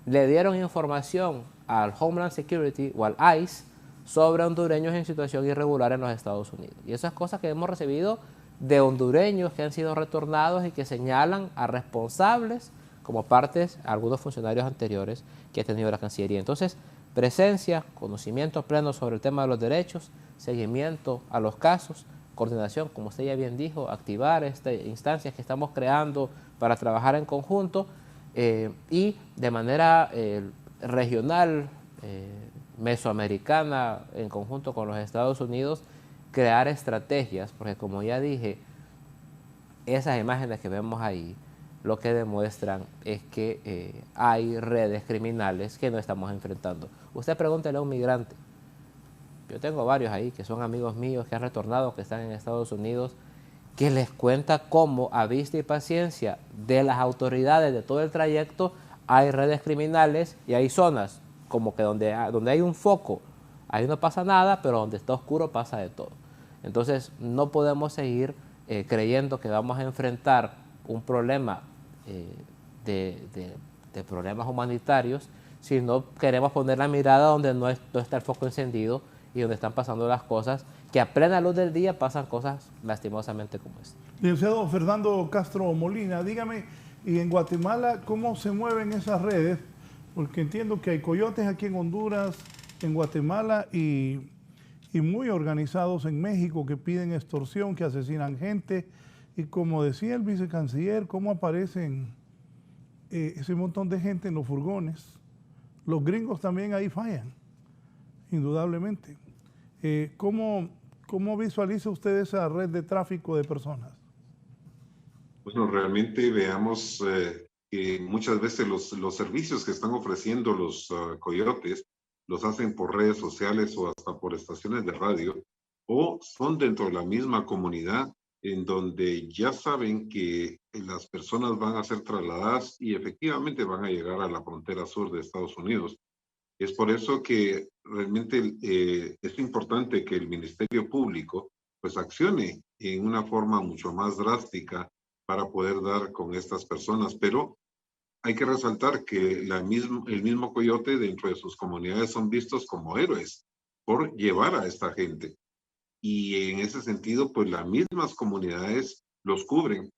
le dieron información al Homeland Security o al ICE sobre hondureños en situación irregular en los Estados Unidos. Y esas cosas que hemos recibido de hondureños que han sido retornados y que señalan a responsables como partes algunos funcionarios anteriores que ha tenido la Cancillería. Entonces, presencia, conocimiento pleno sobre el tema de los derechos, seguimiento a los casos, coordinación, como usted ya bien dijo, activar estas instancias que estamos creando para trabajar en conjunto y de manera regional, mesoamericana, en conjunto con los Estados Unidos, crear estrategias, porque como ya dije, esas imágenes que vemos ahí, lo que demuestran es que hay redes criminales que no estamos enfrentando. Usted pregúntele a un migrante. Yo tengo varios ahí que son amigos míos que han retornado, que están en Estados Unidos, que les cuenta cómo a vista y paciencia de las autoridades de todo el trayecto hay redes criminales y hay zonas como que donde hay un foco, ahí no pasa nada, pero donde está oscuro pasa de todo. Entonces no podemos seguir creyendo que vamos a enfrentar un problema de problemas humanitarios si no queremos poner la mirada donde no está el foco encendido y donde están pasando las cosas, que a plena luz del día pasan cosas lastimosamente como esta. Licenciado Fernando Castro Molina, dígame, ¿y en Guatemala cómo se mueven esas redes? Porque entiendo que hay coyotes aquí en Honduras, en Guatemala y muy organizados en México que piden extorsión, que asesinan gente. Y como decía el vicecanciller, ¿cómo aparecen ese montón de gente en los furgones? Los gringos también ahí fallan, indudablemente. ¿Cómo visualiza usted esa red de tráfico de personas? Bueno, realmente veamos que muchas veces los servicios que están ofreciendo los coyotes los hacen por redes sociales o hasta por estaciones de radio, o son dentro de la misma comunidad en donde ya saben que las personas van a ser trasladadas y efectivamente van a llegar a la frontera sur de Estados Unidos. Es por eso que realmente es importante que el Ministerio Público pues accione en una forma mucho más drástica para poder dar con estas personas, pero hay que resaltar que el mismo coyote dentro de sus comunidades son vistos como héroes por llevar a esta gente. Y en ese sentido, pues las mismas comunidades los cubren.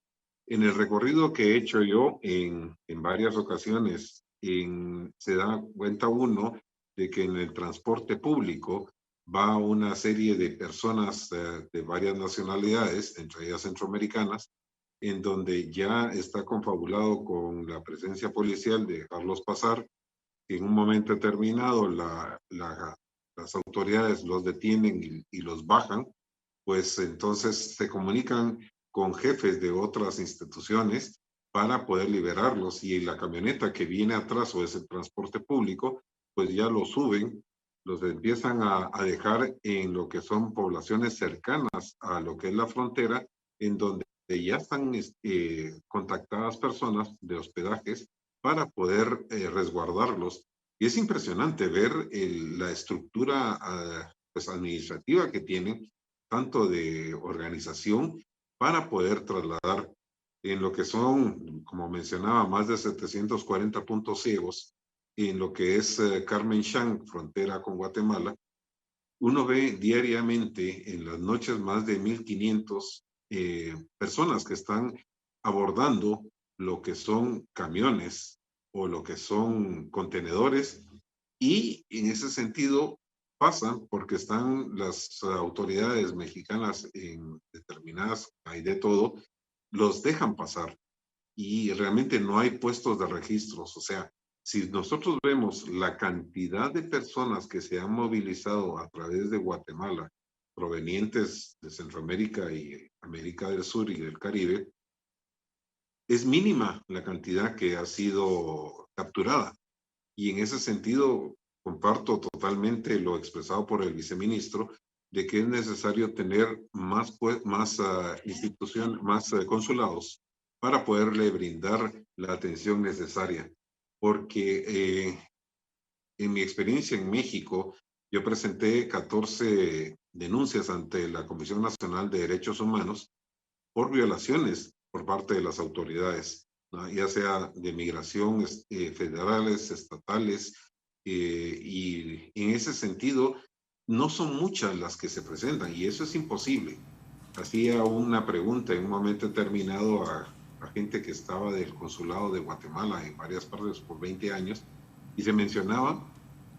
En el recorrido que he hecho yo en varias ocasiones, se da cuenta uno de que en el transporte público va una serie de personas de varias nacionalidades, entre ellas centroamericanas, en donde ya está confabulado con la presencia policial de dejarlos pasar. En un momento determinado las autoridades los detienen y los bajan, pues entonces se comunican con jefes de otras instituciones para poder liberarlos, y la camioneta que viene atrás o es el transporte público, pues ya los suben, los empiezan a dejar en lo que son poblaciones cercanas a lo que es la frontera, en donde ya están contactadas personas de hospedajes para poder resguardarlos. Y es impresionante ver la estructura pues administrativa que tienen, tanto de organización, para poder trasladar en lo que son, como mencionaba, más de 740 puntos ciegos en lo que es Carmen Chan, frontera con Guatemala. Uno ve diariamente en las noches más de 1,500 personas que están abordando lo que son camiones o lo que son contenedores, y en ese sentido pasan porque están las autoridades mexicanas en determinadas, hay de todo, los dejan pasar y realmente no hay puestos de registros. O sea, si nosotros vemos la cantidad de personas que se han movilizado a través de Guatemala, provenientes de Centroamérica y América del Sur y del Caribe, es mínima la cantidad que ha sido capturada. Y en ese sentido, comparto totalmente lo expresado por el viceministro de que es necesario tener más consulados para poderle brindar la atención necesaria. Porque en mi experiencia en México, yo presenté 14 denuncias ante la Comisión Nacional de Derechos Humanos por violaciones por parte de las autoridades, ¿no? Ya sea de migración, federales, estatales, y en ese sentido no son muchas las que se presentan y eso es imposible. Hacía una pregunta en un momento determinado a gente que estaba del consulado de Guatemala en varias partes por 20 años y se mencionaba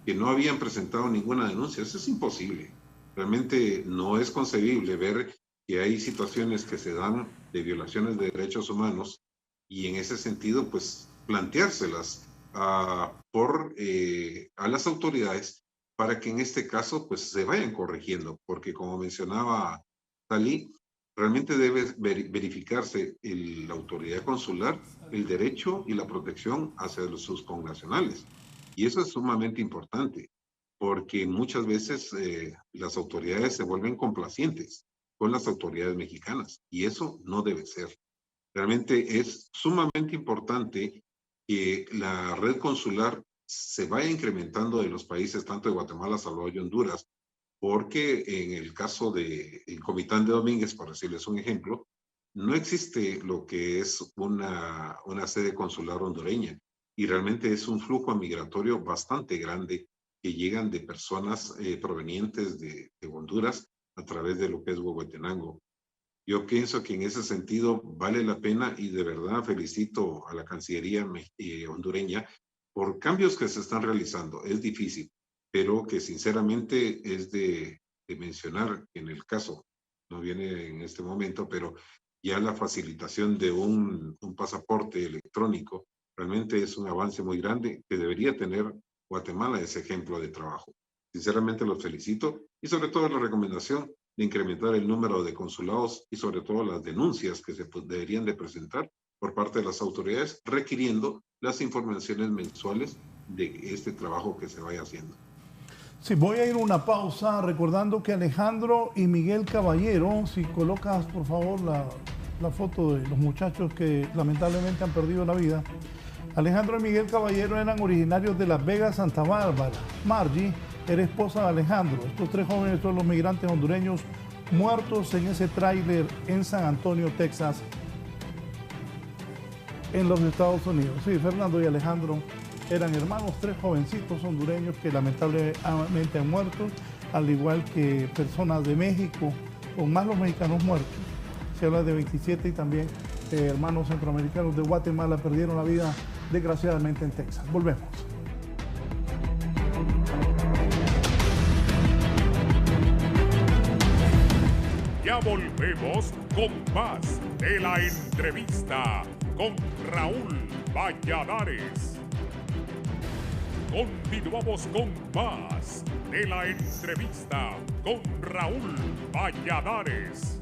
que no habían presentado ninguna denuncia. Eso es imposible. Realmente no es concebible ver que hay situaciones que se dan de violaciones de derechos humanos y en ese sentido, pues, planteárselas a las autoridades para que en este caso, pues, se vayan corrigiendo, porque como mencionaba Talí, realmente debe verificarse la autoridad consular, el derecho y la protección hacia sus connacionales. Y eso es sumamente importante, porque muchas veces las autoridades se vuelven complacientes con las autoridades mexicanas, y eso no debe ser. Realmente es sumamente importante que la red consular se vaya incrementando de los países, tanto de Guatemala, Salvador y Honduras, porque en el caso de Comitán de Domínguez, por decirles un ejemplo, no existe lo que es una sede consular hondureña, y realmente es un flujo migratorio bastante grande que llegan de personas provenientes de Honduras a través de lo que es Huehuetenango. Yo pienso que en ese sentido vale la pena y de verdad felicito a la Cancillería hondureña por cambios que se están realizando. Es difícil, pero que sinceramente es de mencionar que en el caso, no viene en este momento, pero ya la facilitación de un pasaporte electrónico realmente es un avance muy grande que debería tener Guatemala ese ejemplo de trabajo. Sinceramente los felicito y sobre todo la recomendación de incrementar el número de consulados y sobre todo las denuncias que se deberían de presentar por parte de las autoridades requiriendo las informaciones mensuales de este trabajo que se vaya haciendo. Sí, voy a ir a una pausa recordando que Alejandro y Miguel Caballero, si colocas por favor la foto de los muchachos que lamentablemente han perdido la vida. Alejandro y Miguel Caballero eran originarios de Las Vegas, Santa Bárbara. Margie era esposa de Alejandro. Estos tres jóvenes son los migrantes hondureños muertos en ese tráiler en San Antonio, Texas, en los Estados Unidos. Sí, Fernando y Alejandro eran hermanos, tres jovencitos hondureños que lamentablemente han muerto, al igual que personas de México, o más los mexicanos muertos. Se habla de 27 y también hermanos centroamericanos de Guatemala perdieron la vida desgraciadamente en Texas. Volvemos. Ya volvemos con más de la entrevista con Raúl Valladares. Continuamos con más de la entrevista con Raúl Valladares.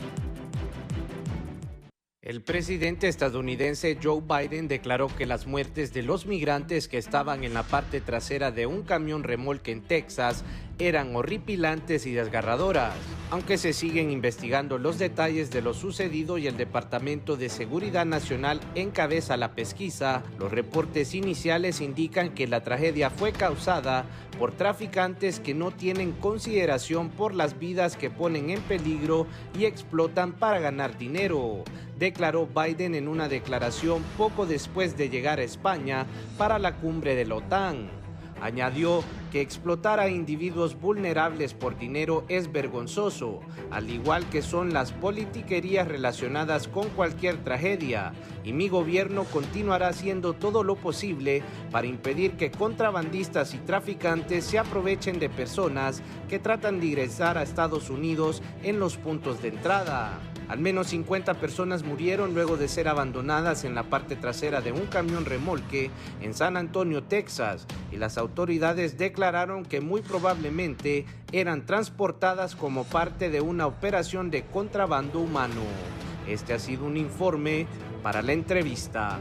El presidente estadounidense Joe Biden declaró que las muertes de los migrantes que estaban en la parte trasera de un camión remolque en Texas eran horripilantes y desgarradoras. Aunque se siguen investigando los detalles de lo sucedido y el Departamento de Seguridad Nacional encabeza la pesquisa, los reportes iniciales indican que la tragedia fue causada por traficantes que no tienen consideración por las vidas que ponen en peligro y explotan para ganar dinero, declaró Biden en una declaración poco después de llegar a España para la cumbre de la OTAN. Añadió que explotar a individuos vulnerables por dinero es vergonzoso, al igual que son las politiquerías relacionadas con cualquier tragedia, y mi gobierno continuará haciendo todo lo posible para impedir que contrabandistas y traficantes se aprovechen de personas que tratan de ingresar a Estados Unidos en los puntos de entrada. Al menos 50 personas murieron luego de ser abandonadas en la parte trasera de un camión remolque en San Antonio, Texas, y las autoridades declararon que muy probablemente eran transportadas como parte de una operación de contrabando humano. Este ha sido un informe para la entrevista.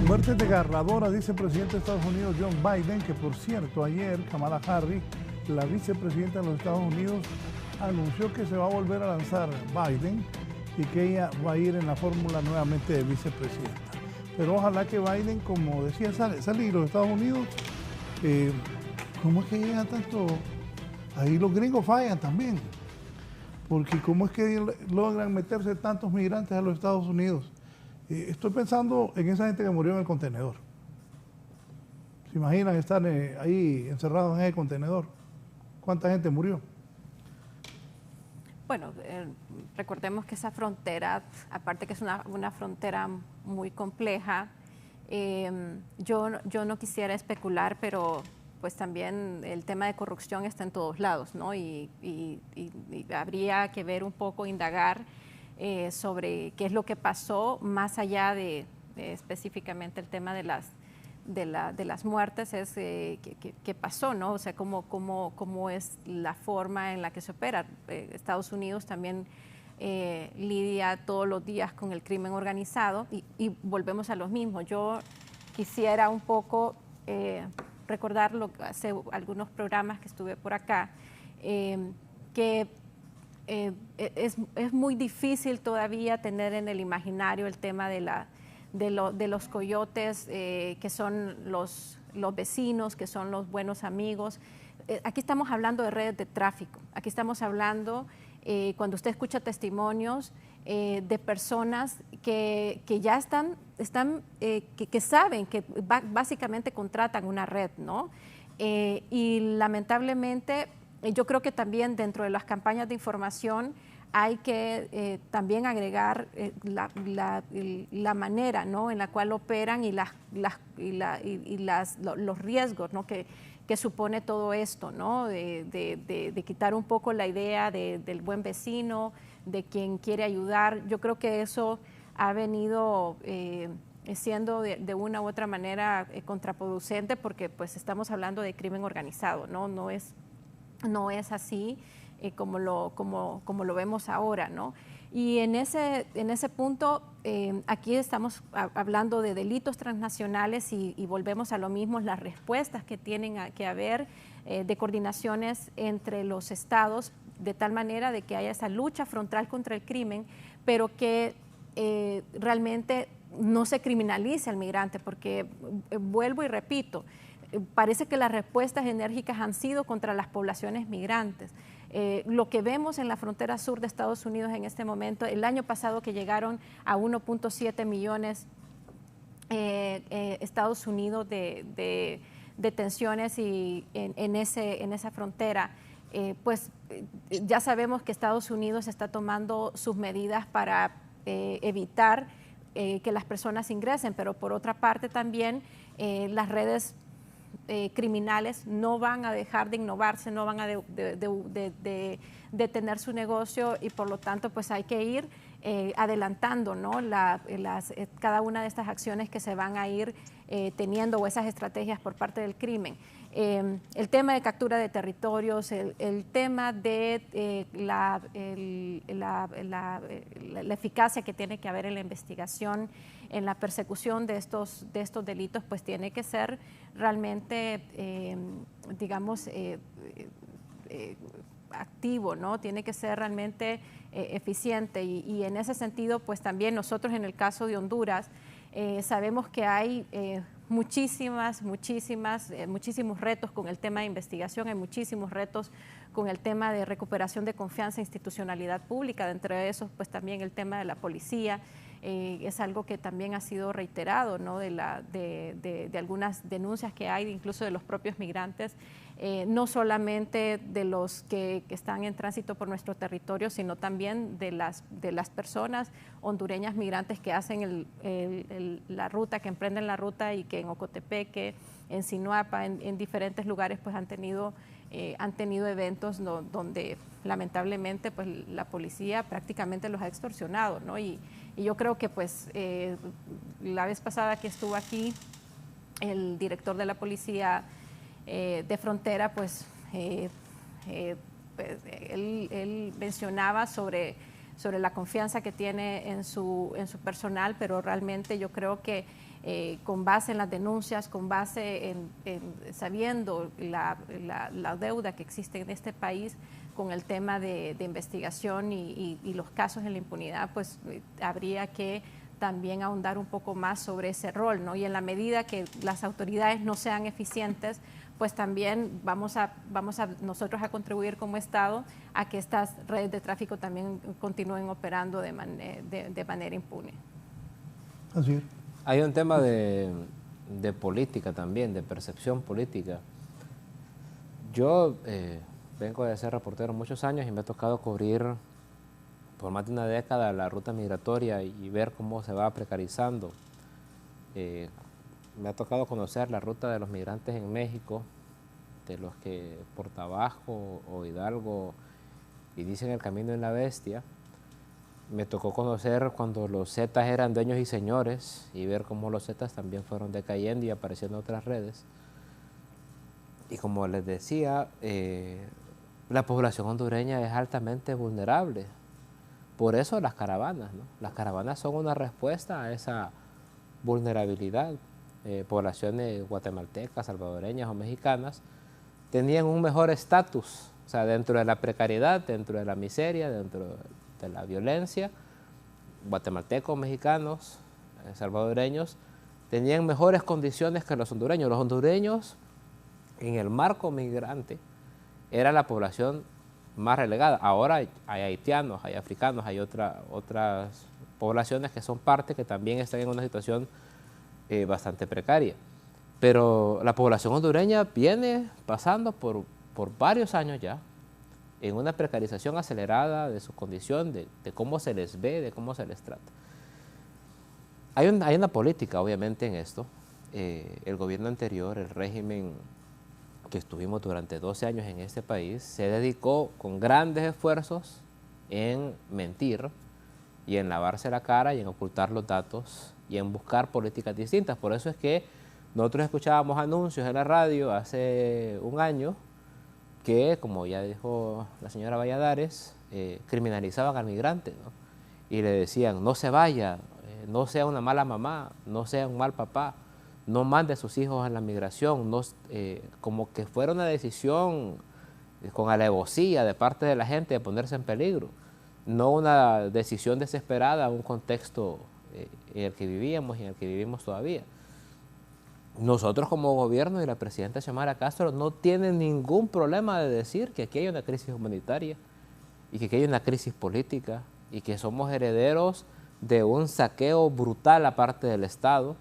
Muerte desgarradora, dice el presidente de Estados Unidos, John Biden, que por cierto, ayer Kamala Harris, la vicepresidenta de los Estados Unidos, anunció que se va a volver a lanzar Biden y que ella va a ir en la fórmula nuevamente de vicepresidenta. Pero ojalá que Biden, como decía salir los Estados Unidos, ¿cómo es que llega tanto? Ahí los gringos fallan también, porque ¿cómo es que logran meterse tantos migrantes a los Estados Unidos? Estoy pensando en esa gente que murió en el contenedor. ¿Se imaginan estar ahí encerrados en ese contenedor? ¿Cuánta gente murió? Bueno, recordemos que esa frontera, aparte que es una frontera muy compleja, yo no quisiera especular, pero pues también el tema de corrupción está en todos lados, ¿no? Y habría que ver un poco, indagar sobre qué es lo que pasó, más allá de específicamente el tema de las muertes, es qué pasó, ¿no? O sea, cómo es la forma en la que se opera. Estados Unidos también lidia todos los días con el crimen organizado y volvemos a lo mismo. Yo quisiera un poco recordar hace algunos programas que estuve por acá, que es muy difícil todavía tener en el imaginario el tema de los coyotes, que son los vecinos, que son los buenos amigos. Aquí estamos hablando de redes de tráfico, aquí estamos hablando, cuando usted escucha testimonios de personas que ya que saben que básicamente contratan una red, ¿no? Y lamentablemente yo creo que también dentro de las campañas de información hay que también agregar la manera, ¿no?, en la cual operan y los riesgos, ¿no?, que supone todo esto, ¿no?, de quitar un poco la idea del buen vecino, de quien quiere ayudar. Yo creo que eso ha venido siendo de una u otra manera contraproducente, porque pues estamos hablando de crimen organizado, ¿no? No es así como lo vemos ahora, ¿no? Y en ese punto, aquí estamos hablando de delitos transnacionales y volvemos a lo mismo, las respuestas que tienen que haber de coordinaciones entre los estados, de tal manera de que haya esa lucha frontal contra el crimen, pero que realmente no se criminalice al migrante, porque vuelvo y repito, parece que las respuestas enérgicas han sido contra las poblaciones migrantes. Lo que vemos en la frontera sur de Estados Unidos en este momento, el año pasado que llegaron a 1.7 millones Estados Unidos de detenciones y en esa frontera, pues ya sabemos que Estados Unidos está tomando sus medidas para evitar que las personas ingresen, pero por otra parte también las redes criminales no van a dejar de innovarse, no van a detener su negocio, y por lo tanto pues hay que ir adelantando, ¿no?, cada una de estas acciones que se van a ir teniendo, o esas estrategias por parte del crimen. El tema de captura de territorios, el tema de la eficacia que tiene que haber en la investigación, en la persecución de estos delitos, pues tiene que ser realmente, digamos, activo, ¿no? Tiene que ser realmente eficiente, y en ese sentido, pues también nosotros en el caso de Honduras sabemos que hay muchísimos retos con el tema de investigación, hay muchísimos retos con el tema de recuperación de confianza e institucionalidad pública, entre esos pues también el tema de la policía. Es algo que también ha sido reiterado, ¿no?, de algunas denuncias que hay, incluso de los propios migrantes, no solamente de los que están en tránsito por nuestro territorio, sino también de las personas hondureñas migrantes que hacen la ruta, que emprenden la ruta, y que en Ocotepeque, en Sinuapa, en diferentes lugares pues han tenido eventos donde lamentablemente pues la policía prácticamente los ha extorsionado, ¿no? Y yo creo que pues la vez pasada que estuvo aquí el director de la policía de frontera, pues él mencionaba sobre la confianza que tiene en su personal, pero realmente yo creo que con base en las denuncias, con base en sabiendo la deuda que existe en este país con el tema de investigación y los casos en la impunidad, pues habría que también ahondar un poco más sobre ese rol, ¿no? Y en la medida que las autoridades no sean eficientes, pues también vamos a nosotros a contribuir como Estado a que estas redes de tráfico también continúen operando de manera impune. Así es. Hay un tema de política también, de percepción política. Yo vengo de ser reportero muchos años y me ha tocado cubrir por más de una década la ruta migratoria y ver cómo se va precarizando. Me ha tocado conocer la ruta de los migrantes en México, de los que por Tabasco o Hidalgo inician el camino en la bestia. Me tocó conocer cuando los Zetas eran dueños y señores y ver cómo los Zetas también fueron decayendo y apareciendo en otras redes. Y como les decía, la población hondureña es altamente vulnerable. Por eso las caravanas, ¿no? Las caravanas son una respuesta a esa vulnerabilidad. Poblaciones guatemaltecas, salvadoreñas o mexicanas tenían un mejor estatus, o sea, dentro de la precariedad, dentro de la miseria, dentro de la violencia. Guatemaltecos, mexicanos, salvadoreños tenían mejores condiciones que los hondureños. Los hondureños, en el marco migrante, era la población más relegada. Ahora hay haitianos, hay africanos, hay otras poblaciones que son parte, que también están en una situación bastante precaria. Pero la población hondureña viene pasando por varios años ya en una precarización acelerada de su condición, de cómo se les ve, de cómo se les trata. Hay una política, obviamente, en esto. El gobierno anterior, el régimen que estuvimos durante 12 años en este país, se dedicó con grandes esfuerzos en mentir y en lavarse la cara y en ocultar los datos y en buscar políticas distintas. Por eso es que nosotros escuchábamos anuncios en la radio hace un año que, como ya dijo la señora Valladares, criminalizaban al migrante, ¿no? Y le decían, no se vaya, no sea una mala mamá, no sea un mal papá, no mande a sus hijos a la migración, no, como que fuera una decisión con alevosía de parte de la gente de ponerse en peligro, no una decisión desesperada en un contexto en el que vivíamos y en el que vivimos todavía. Nosotros como gobierno y la presidenta Xiomara Castro no tienen ningún problema de decir que aquí hay una crisis humanitaria y que aquí hay una crisis política y que somos herederos de un saqueo brutal a parte del Estado.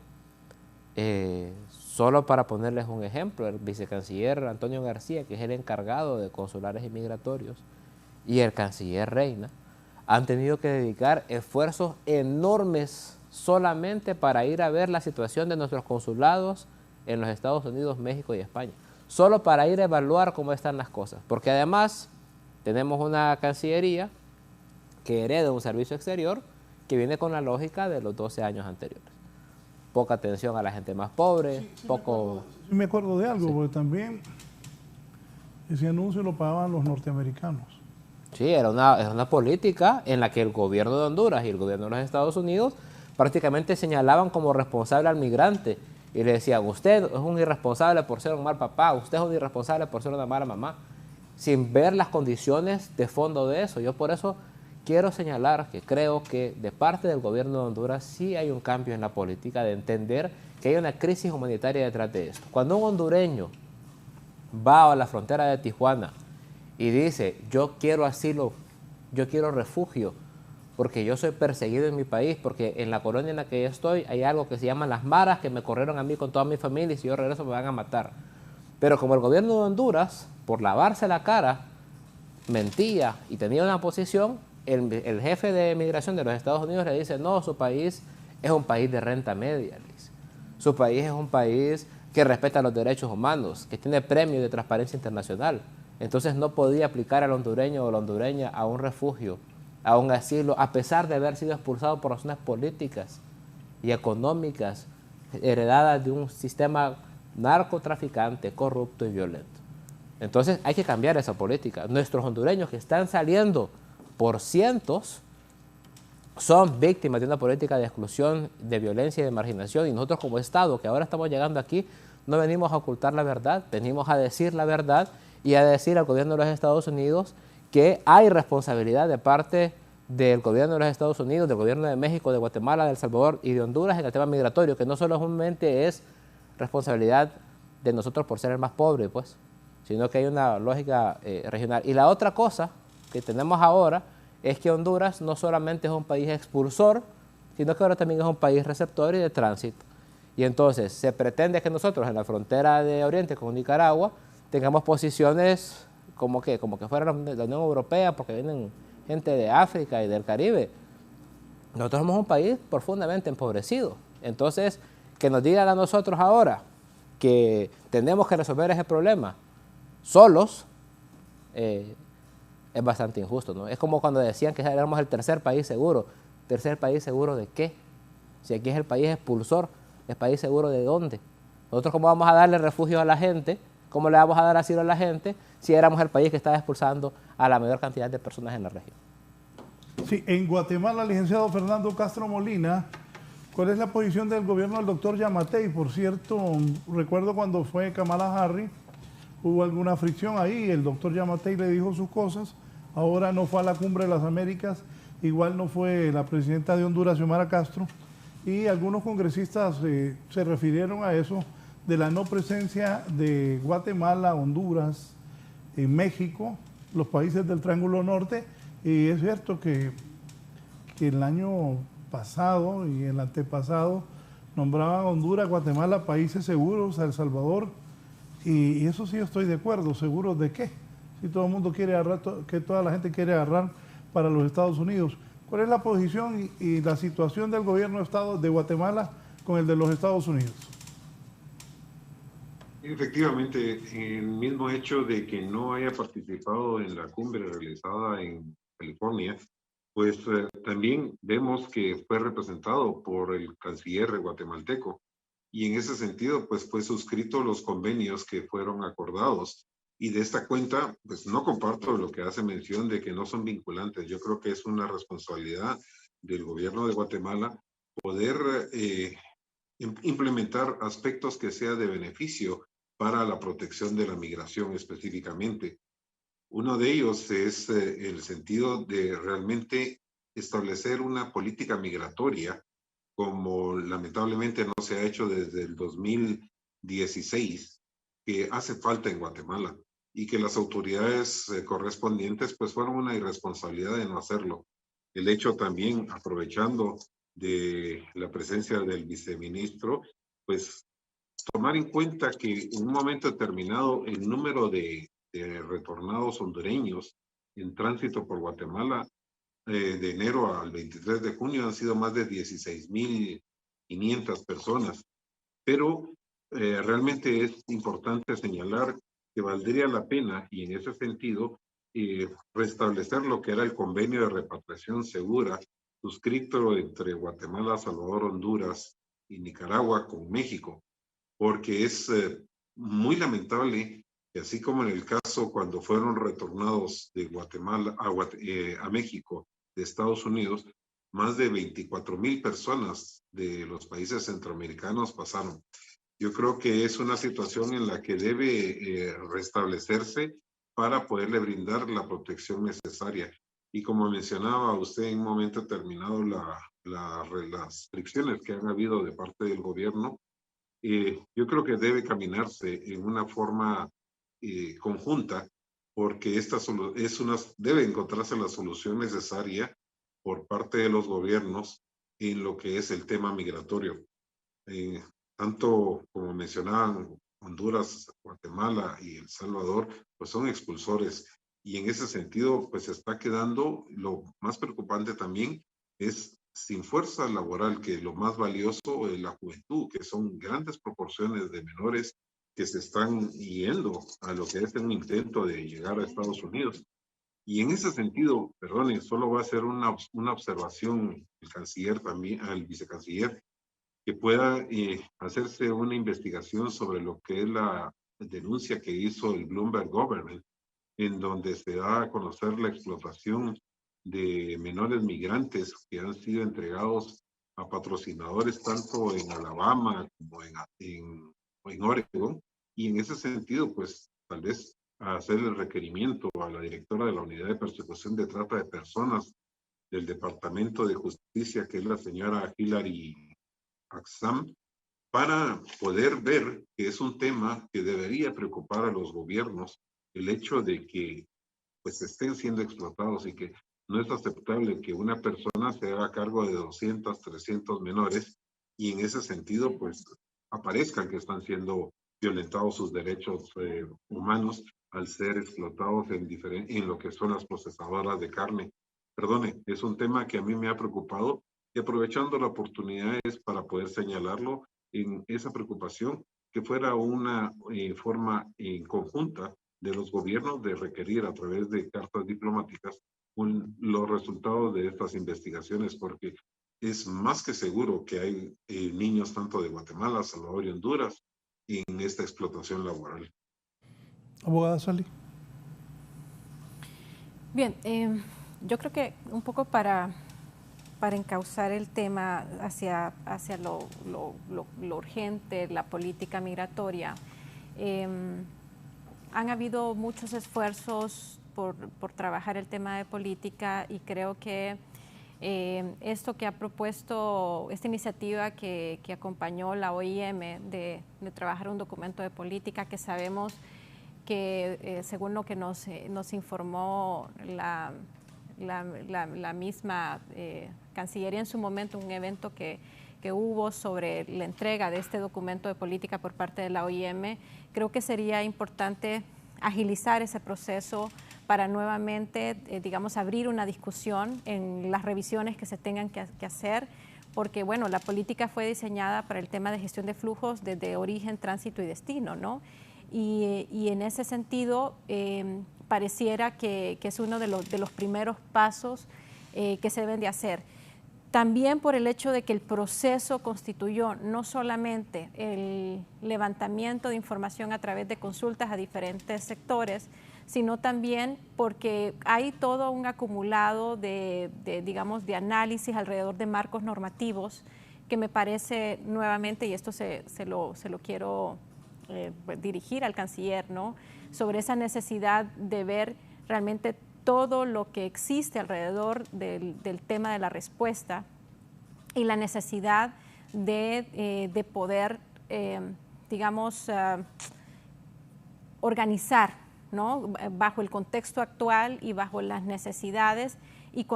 Solo para ponerles un ejemplo, el vicecanciller Antonio García, que es el encargado de consulares y migratorios, y el canciller Reina, han tenido que dedicar esfuerzos enormes solamente para ir a ver la situación de nuestros consulados en los Estados Unidos, México y España. Solo para ir a evaluar cómo están las cosas. Porque además tenemos una Cancillería que hereda un servicio exterior que viene con la lógica de los 12 años anteriores. Poca atención a la gente más pobre, poco... Me acuerdo de algo, Sí. porque también ese anuncio lo pagaban los norteamericanos. Sí, es una política en la que el gobierno de Honduras y el gobierno de los Estados Unidos prácticamente señalaban como responsable al migrante y le decían, usted es un irresponsable por ser un mal papá, usted es un irresponsable por ser una mala mamá, sin ver las condiciones de fondo de eso. Yo por eso quiero señalar que creo que de parte del gobierno de Honduras sí hay un cambio en la política de entender que hay una crisis humanitaria detrás de esto. Cuando un hondureño va a la frontera de Tijuana y dice, yo quiero asilo, yo quiero refugio, porque yo soy perseguido en mi país, porque en la colonia en la que yo estoy hay algo que se llama las maras que me corrieron a mí con toda mi familia y si yo regreso me van a matar. Pero como el gobierno de Honduras, por lavarse la cara, mentía y tenía una posición, el jefe de migración de los Estados Unidos le dice, no, su país es un país de renta media, le dice. Su país es un país que respeta los derechos humanos, que tiene premio de transparencia internacional. Entonces no podía aplicar al hondureño o la hondureña a un refugio, a un asilo, a pesar de haber sido expulsado por razones políticas y económicas heredadas de un sistema narcotraficante, corrupto y violento. Entonces hay que cambiar esa política. Nuestros hondureños que están saliendo por cientos son víctimas de una política de exclusión, de violencia y de marginación, y nosotros como Estado, que ahora estamos llegando aquí, no venimos a ocultar la verdad, venimos a decir la verdad y a decir al gobierno de los Estados Unidos que hay responsabilidad de parte del gobierno de los Estados Unidos, del gobierno de México, de Guatemala, de El Salvador y de Honduras en el tema migratorio, que no solamente es responsabilidad de nosotros por ser el más pobre, pues, sino que hay una lógica regional. Y la otra cosa que tenemos ahora es que Honduras no solamente es un país expulsor, sino que ahora también es un país receptor y de tránsito. Y entonces se pretende que nosotros en la frontera de Oriente con Nicaragua tengamos posiciones como que fuera la Unión Europea, porque vienen gente de África y del Caribe. Nosotros somos un país profundamente empobrecido. Entonces, que nos digan a nosotros ahora que tenemos que resolver ese problema solos, es bastante injusto, ¿no? Es como cuando decían que éramos el tercer país seguro. ¿Tercer país seguro de qué? Si aquí es el país expulsor, ¿el país seguro de dónde? Nosotros, ¿cómo vamos a darle refugio a la gente? ¿Cómo le vamos a dar asilo a la gente si éramos el país que estaba expulsando a la mayor cantidad de personas en la región? Sí, en Guatemala, licenciado Fernando Castro Molina, ¿cuál es la posición del gobierno del doctor Yamatei? Por cierto, recuerdo cuando fue Kamala Harris, hubo alguna fricción ahí, el doctor Yamatei le dijo sus cosas, ahora no fue a la Cumbre de las Américas, igual no fue la presidenta de Honduras, Xiomara Castro, y algunos congresistas se refirieron a eso, de la no presencia de Guatemala, Honduras, en México, los países del Triángulo Norte, y es cierto que el año pasado y el antepasado nombraban a Honduras, Guatemala países seguros, a El Salvador, y eso sí yo estoy de acuerdo. ¿Seguros de qué? Si todo el mundo quiere agarrar, que toda la gente quiere agarrar para los Estados Unidos. ¿Cuál es la posición y la situación del gobierno de Estado de Guatemala con el de los Estados Unidos? Efectivamente, el mismo hecho de que no haya participado en la cumbre realizada en California, pues también vemos que fue representado por el canciller guatemalteco, y en ese sentido pues fue suscrito los convenios que fueron acordados, y de esta cuenta pues no comparto lo que hace mención de que no son vinculantes. Yo creo que es una responsabilidad del gobierno de Guatemala poder implementar aspectos que sea de beneficio para la protección de la migración específicamente. Uno de ellos es el sentido de realmente establecer una política migratoria, como lamentablemente no se ha hecho desde el 2016, que hace falta en Guatemala, y que las autoridades correspondientes pues fueron una irresponsabilidad de no hacerlo. El hecho también, aprovechando de la presencia del viceministro, pues tomar en cuenta que en un momento determinado el número de retornados hondureños en tránsito por Guatemala de enero al 23 de junio han sido más de 16.500 personas. Pero realmente es importante señalar que valdría la pena, y en ese sentido, restablecer lo que era el convenio de repatriación segura suscrito entre Guatemala, Salvador, Honduras y Nicaragua con México, porque es muy lamentable que así como en el caso cuando fueron retornados de Guatemala a México de Estados Unidos, más de 24,000 personas de los países centroamericanos pasaron. Yo creo que es una situación en la que debe restablecerse para poderle brindar la protección necesaria. Y como mencionaba usted en un momento determinado, las fricciones que han habido de parte del gobierno, yo creo que debe caminarse en una forma conjunta, porque debe encontrarse la solución necesaria por parte de los gobiernos en lo que es el tema migratorio. Tanto como mencionaban, Honduras, Guatemala y El Salvador, pues son expulsores, y en ese sentido pues está quedando, lo más preocupante también es sin fuerza laboral, que lo más valioso es la juventud, que son grandes proporciones de menores que se están yendo a lo que es un intento de llegar a Estados Unidos. Y en ese sentido, perdonen, solo va a hacer una observación el canciller también, al vicecanciller, que pueda hacerse una investigación sobre lo que es la denuncia que hizo el Bloomberg Government, en donde se da a conocer la explotación de menores migrantes que han sido entregados a patrocinadores tanto en Alabama como en Oregon. Y en ese sentido, pues tal vez hacer el requerimiento a la directora de la Unidad de Persecución de Trata de Personas del Departamento de Justicia, que es la señora Hilary Axam, para poder ver que es un tema que debería preocupar a los gobiernos, el hecho de que pues estén siendo explotados y que no es aceptable que una persona se haga cargo de 200, 300 menores y en ese sentido pues aparezcan que están siendo violentados sus derechos humanos al ser explotados en lo que son las procesadoras de carne. Perdone, es un tema que a mí me ha preocupado y aprovechando la oportunidad es para poder señalarlo en esa preocupación, que fuera una forma conjunta de los gobiernos de requerir a través de cartas diplomáticas los resultados de estas investigaciones, porque es más que seguro que hay niños tanto de Guatemala, Salvador y Honduras en esta explotación laboral. Abogada Solí. Bien, yo creo que un poco para encauzar el tema hacia lo urgente, la política migratoria, han habido muchos esfuerzos por trabajar el tema de política y creo que esto que ha propuesto, esta iniciativa que acompañó la OIM de trabajar un documento de política que sabemos que según lo que nos informó la misma Cancillería en su momento, un evento que hubo sobre la entrega de este documento de política por parte de la OIM, creo que sería importante agilizar ese proceso para nuevamente, digamos, abrir una discusión en las revisiones que se tengan que hacer, porque, bueno, la política fue diseñada para el tema de gestión de flujos desde origen, tránsito y destino, ¿no? Y en ese sentido, pareciera que es uno de los primeros pasos que se deben de hacer. También por el hecho de que el proceso constituyó no solamente el levantamiento de información a través de consultas a diferentes sectores, sino también porque hay todo un acumulado digamos, de análisis alrededor de marcos normativos que me parece nuevamente, y esto se lo quiero dirigir al canciller, ¿no?, sobre esa necesidad de ver realmente todo lo que existe alrededor del tema de la respuesta y la necesidad de poder, digamos, organizar, ¿no?, bajo el contexto actual y bajo las necesidades. Y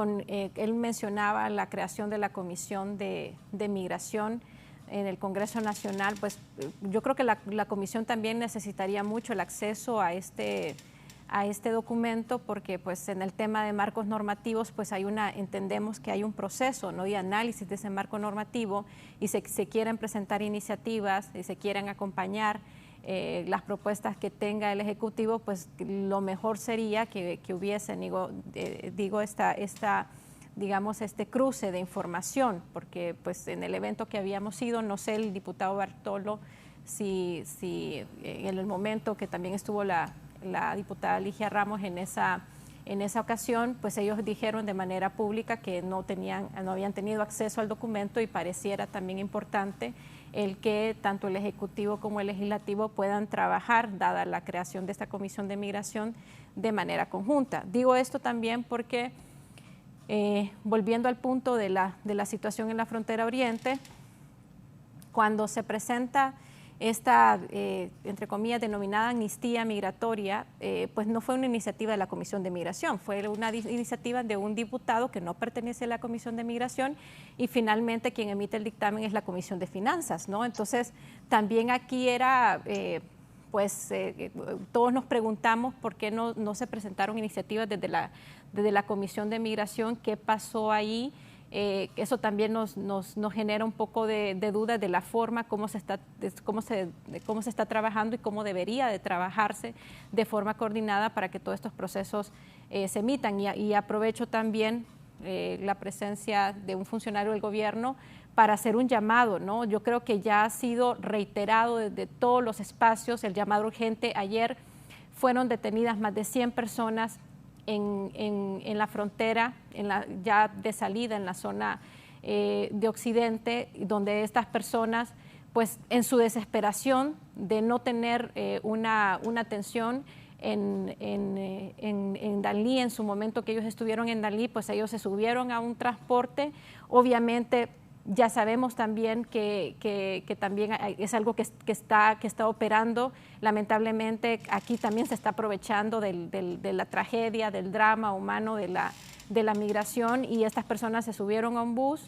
él mencionaba la creación de la Comisión de Migración en el Congreso Nacional. Pues yo creo que la comisión también necesitaría mucho el acceso a este documento, porque pues en el tema de marcos normativos pues entendemos que hay un proceso, ¿no?, de análisis de ese marco normativo y se quieren presentar iniciativas y se quieren acompañar las propuestas que tenga el Ejecutivo, pues lo mejor sería que hubiesen, digamos, este cruce de información, porque pues en el evento que habíamos ido, no sé, el diputado Bartolo, si en el momento que también estuvo la diputada Ligia Ramos en esa ocasión, pues ellos dijeron de manera pública que no habían tenido acceso al documento, y pareciera también importante el que tanto el Ejecutivo como el Legislativo puedan trabajar, dada la creación de esta Comisión de Migración, de manera conjunta. Digo esto también porque volviendo al punto de la situación en la frontera oriente, cuando se presenta esta, entre comillas, denominada amnistía migratoria, pues no fue una iniciativa de la Comisión de Migración, fue una iniciativa de un diputado que no pertenece a la Comisión de Migración, y finalmente quien emite el dictamen es la Comisión de Finanzas, ¿no? Entonces, también aquí era, todos nos preguntamos por qué no se presentaron iniciativas desde la Comisión de Migración, qué pasó ahí. Eso también nos genera un poco de duda de la forma cómo se está trabajando y cómo debería de trabajarse de forma coordinada para que todos estos procesos se emitan. Y aprovecho también la presencia de un funcionario del gobierno para hacer un llamado, ¿no? Yo creo que ya ha sido reiterado desde todos los espacios el llamado urgente. Ayer fueron detenidas más de 100 personas en la frontera, ya de salida en la zona de Occidente, donde estas personas, pues en su desesperación de no tener una atención en Danlí, en su momento que ellos estuvieron en Danlí, pues ellos se subieron a un transporte. Obviamente ya sabemos también que también es algo que está operando. Lamentablemente aquí también se está aprovechando de la tragedia, del drama humano de la migración, y estas personas se subieron a un bus.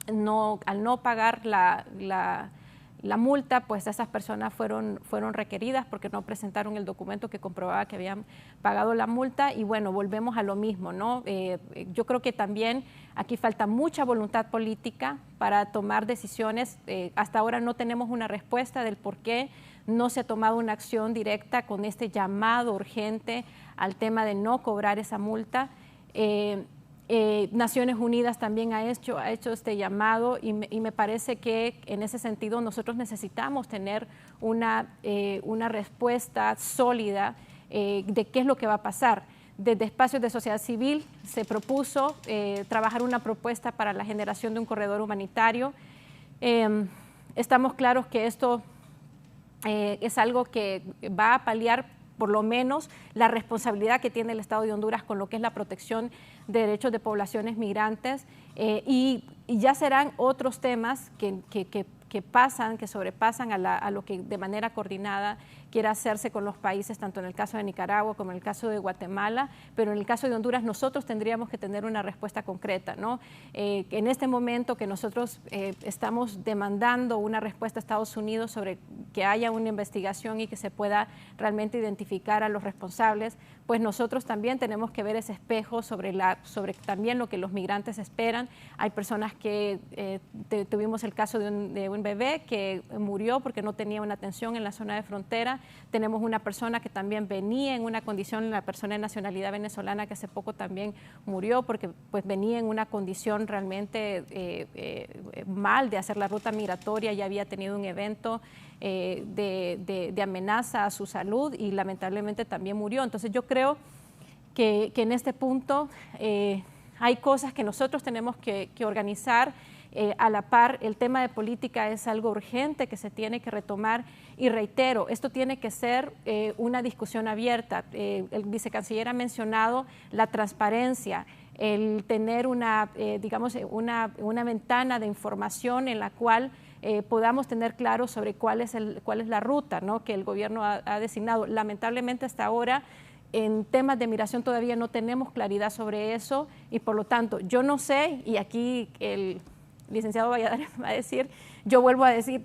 Al no pagar la multa, pues esas personas fueron requeridas porque no presentaron el documento que comprobaba que habían pagado la multa. Y bueno, volvemos a lo mismo, ¿no? Yo creo que también aquí falta mucha voluntad política para tomar decisiones. Hasta ahora no tenemos una respuesta del por qué no se ha tomado una acción directa con este llamado urgente al tema de no cobrar esa multa. Naciones Unidas también ha hecho este llamado, y me parece que en ese sentido nosotros necesitamos tener una respuesta sólida de qué es lo que va a pasar. Desde espacios de sociedad civil se propuso trabajar una propuesta para la generación de un corredor humanitario. Estamos claros que esto es algo que va a paliar por lo menos la responsabilidad que tiene el Estado de Honduras con lo que es la protección de derechos de poblaciones migrantes, y ya serán otros temas que sobrepasan a lo que de manera coordinada quiera hacerse con los países, tanto en el caso de Nicaragua como en el caso de Guatemala, pero en el caso de Honduras nosotros tendríamos que tener una respuesta concreta, ¿no? En este momento que nosotros estamos demandando una respuesta a Estados Unidos sobre que haya una investigación y que se pueda realmente identificar a los responsables, pues nosotros también tenemos que ver ese espejo sobre también lo que los migrantes esperan. Hay personas que tuvimos el caso de un bebé que murió porque no tenía una atención en la zona de frontera. Tenemos una persona que también venía en una condición, la persona de nacionalidad venezolana, que hace poco también murió porque pues venía en una condición realmente mal de hacer la ruta migratoria, ya había tenido un evento de amenaza a su salud y lamentablemente también murió. Entonces yo creo que en este punto hay cosas que nosotros tenemos que organizar a la par. El tema de política es algo urgente que se tiene que retomar, y reitero, esto tiene que ser una discusión abierta. El vicecanciller ha mencionado la transparencia, el tener una ventana de información en la cual podamos tener claro sobre cuál es la ruta, ¿no?, que el gobierno ha designado. Lamentablemente hasta ahora en temas de migración todavía no tenemos claridad sobre eso, y por lo tanto yo no sé, y aquí el licenciado Valladares va a decir, yo vuelvo a decir,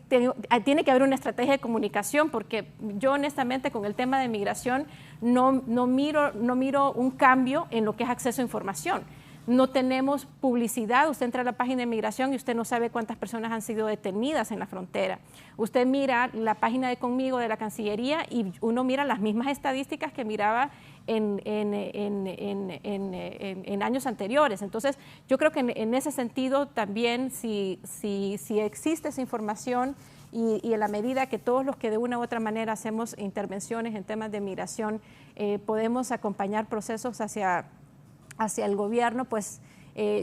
tiene que haber una estrategia de comunicación, porque yo honestamente con el tema de migración no miro un cambio en lo que es acceso a información. No tenemos publicidad. Usted entra a la página de migración y usted no sabe cuántas personas han sido detenidas en la frontera. Usted mira la página de Conmigo de la Cancillería y uno mira las mismas estadísticas que miraba en años anteriores. Entonces, yo creo que en ese sentido también, si existe esa información y en la medida que todos los que de una u otra manera hacemos intervenciones en temas de migración podemos acompañar procesos hacia el gobierno, pues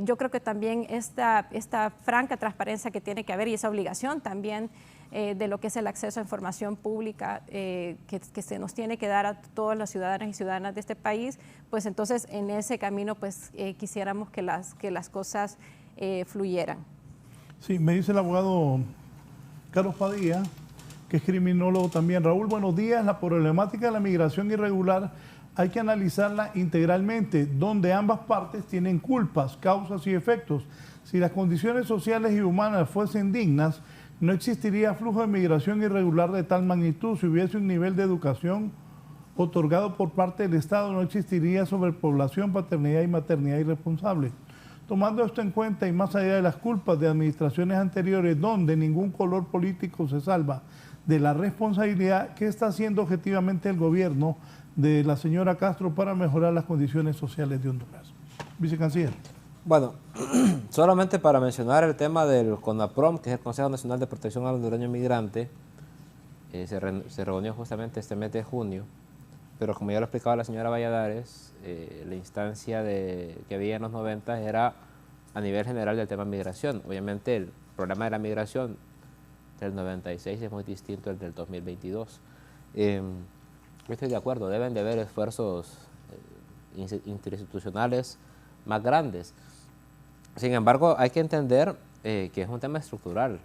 yo creo que también esta franca transparencia que tiene que haber, y esa obligación también de lo que es el acceso a información pública que se nos tiene que dar a todas las ciudadanas y ciudadanas de este país, pues entonces en ese camino pues quisiéramos que las cosas fluyeran. Sí, me dice el abogado Carlos Padilla, que es criminólogo también. Raúl, buenos días. La problemática de la migración irregular hay que analizarla integralmente, donde ambas partes tienen culpas, causas y efectos. Si las condiciones sociales y humanas fuesen dignas, no existiría flujo de migración irregular de tal magnitud. Si hubiese un nivel de educación otorgado por parte del Estado, no existiría sobrepoblación, paternidad y maternidad irresponsable. Tomando esto en cuenta y más allá de las culpas de administraciones anteriores, donde ningún color político se salva de la responsabilidad, ¿qué está haciendo objetivamente el gobierno de la señora Castro para mejorar las condiciones sociales de Honduras? Vicecanciller. Bueno, solamente para mencionar el tema del CONAPROM, que es el Consejo Nacional de Protección al Hondureño Migrante, se reunió justamente este mes de junio, pero como ya lo explicaba la señora Valladares, la instancia que había en los 90 era a nivel general del tema migración. Obviamente el problema de la migración del 96 es muy distinto al del 2022. Yo estoy de acuerdo, deben de haber esfuerzos interinstitucionales más grandes. Sin embargo, hay que entender que es un tema estructural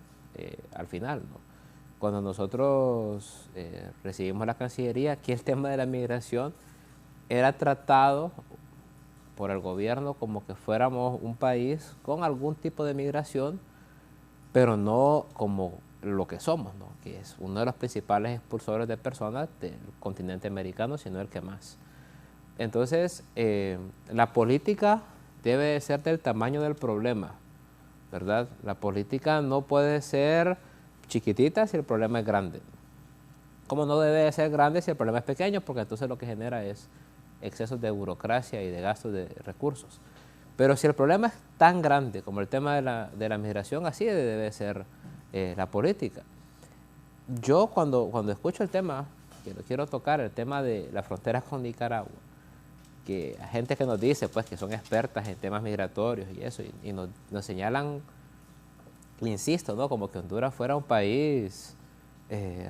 al final, ¿no? Cuando nosotros recibimos la Cancillería, aquí el tema de la migración era tratado por el gobierno como que fuéramos un país con algún tipo de migración, pero no como lo que somos, ¿no? Que es uno de los principales expulsores de personas del continente americano, sino el que más. Entonces, la política debe ser del tamaño del problema, ¿verdad? La política no puede ser chiquitita si el problema es grande. Como no debe ser grande si el problema es pequeño, porque entonces lo que genera es excesos de burocracia y de gastos de recursos. Pero si el problema es tan grande como el tema de la migración, así debe ser la política. Yo cuando escucho el tema, que lo quiero tocar, el tema de la frontera con Nicaragua, que hay gente que nos dice pues que son expertas en temas migratorios y eso, y nos señalan, insisto, ¿no? Como que Honduras fuera un país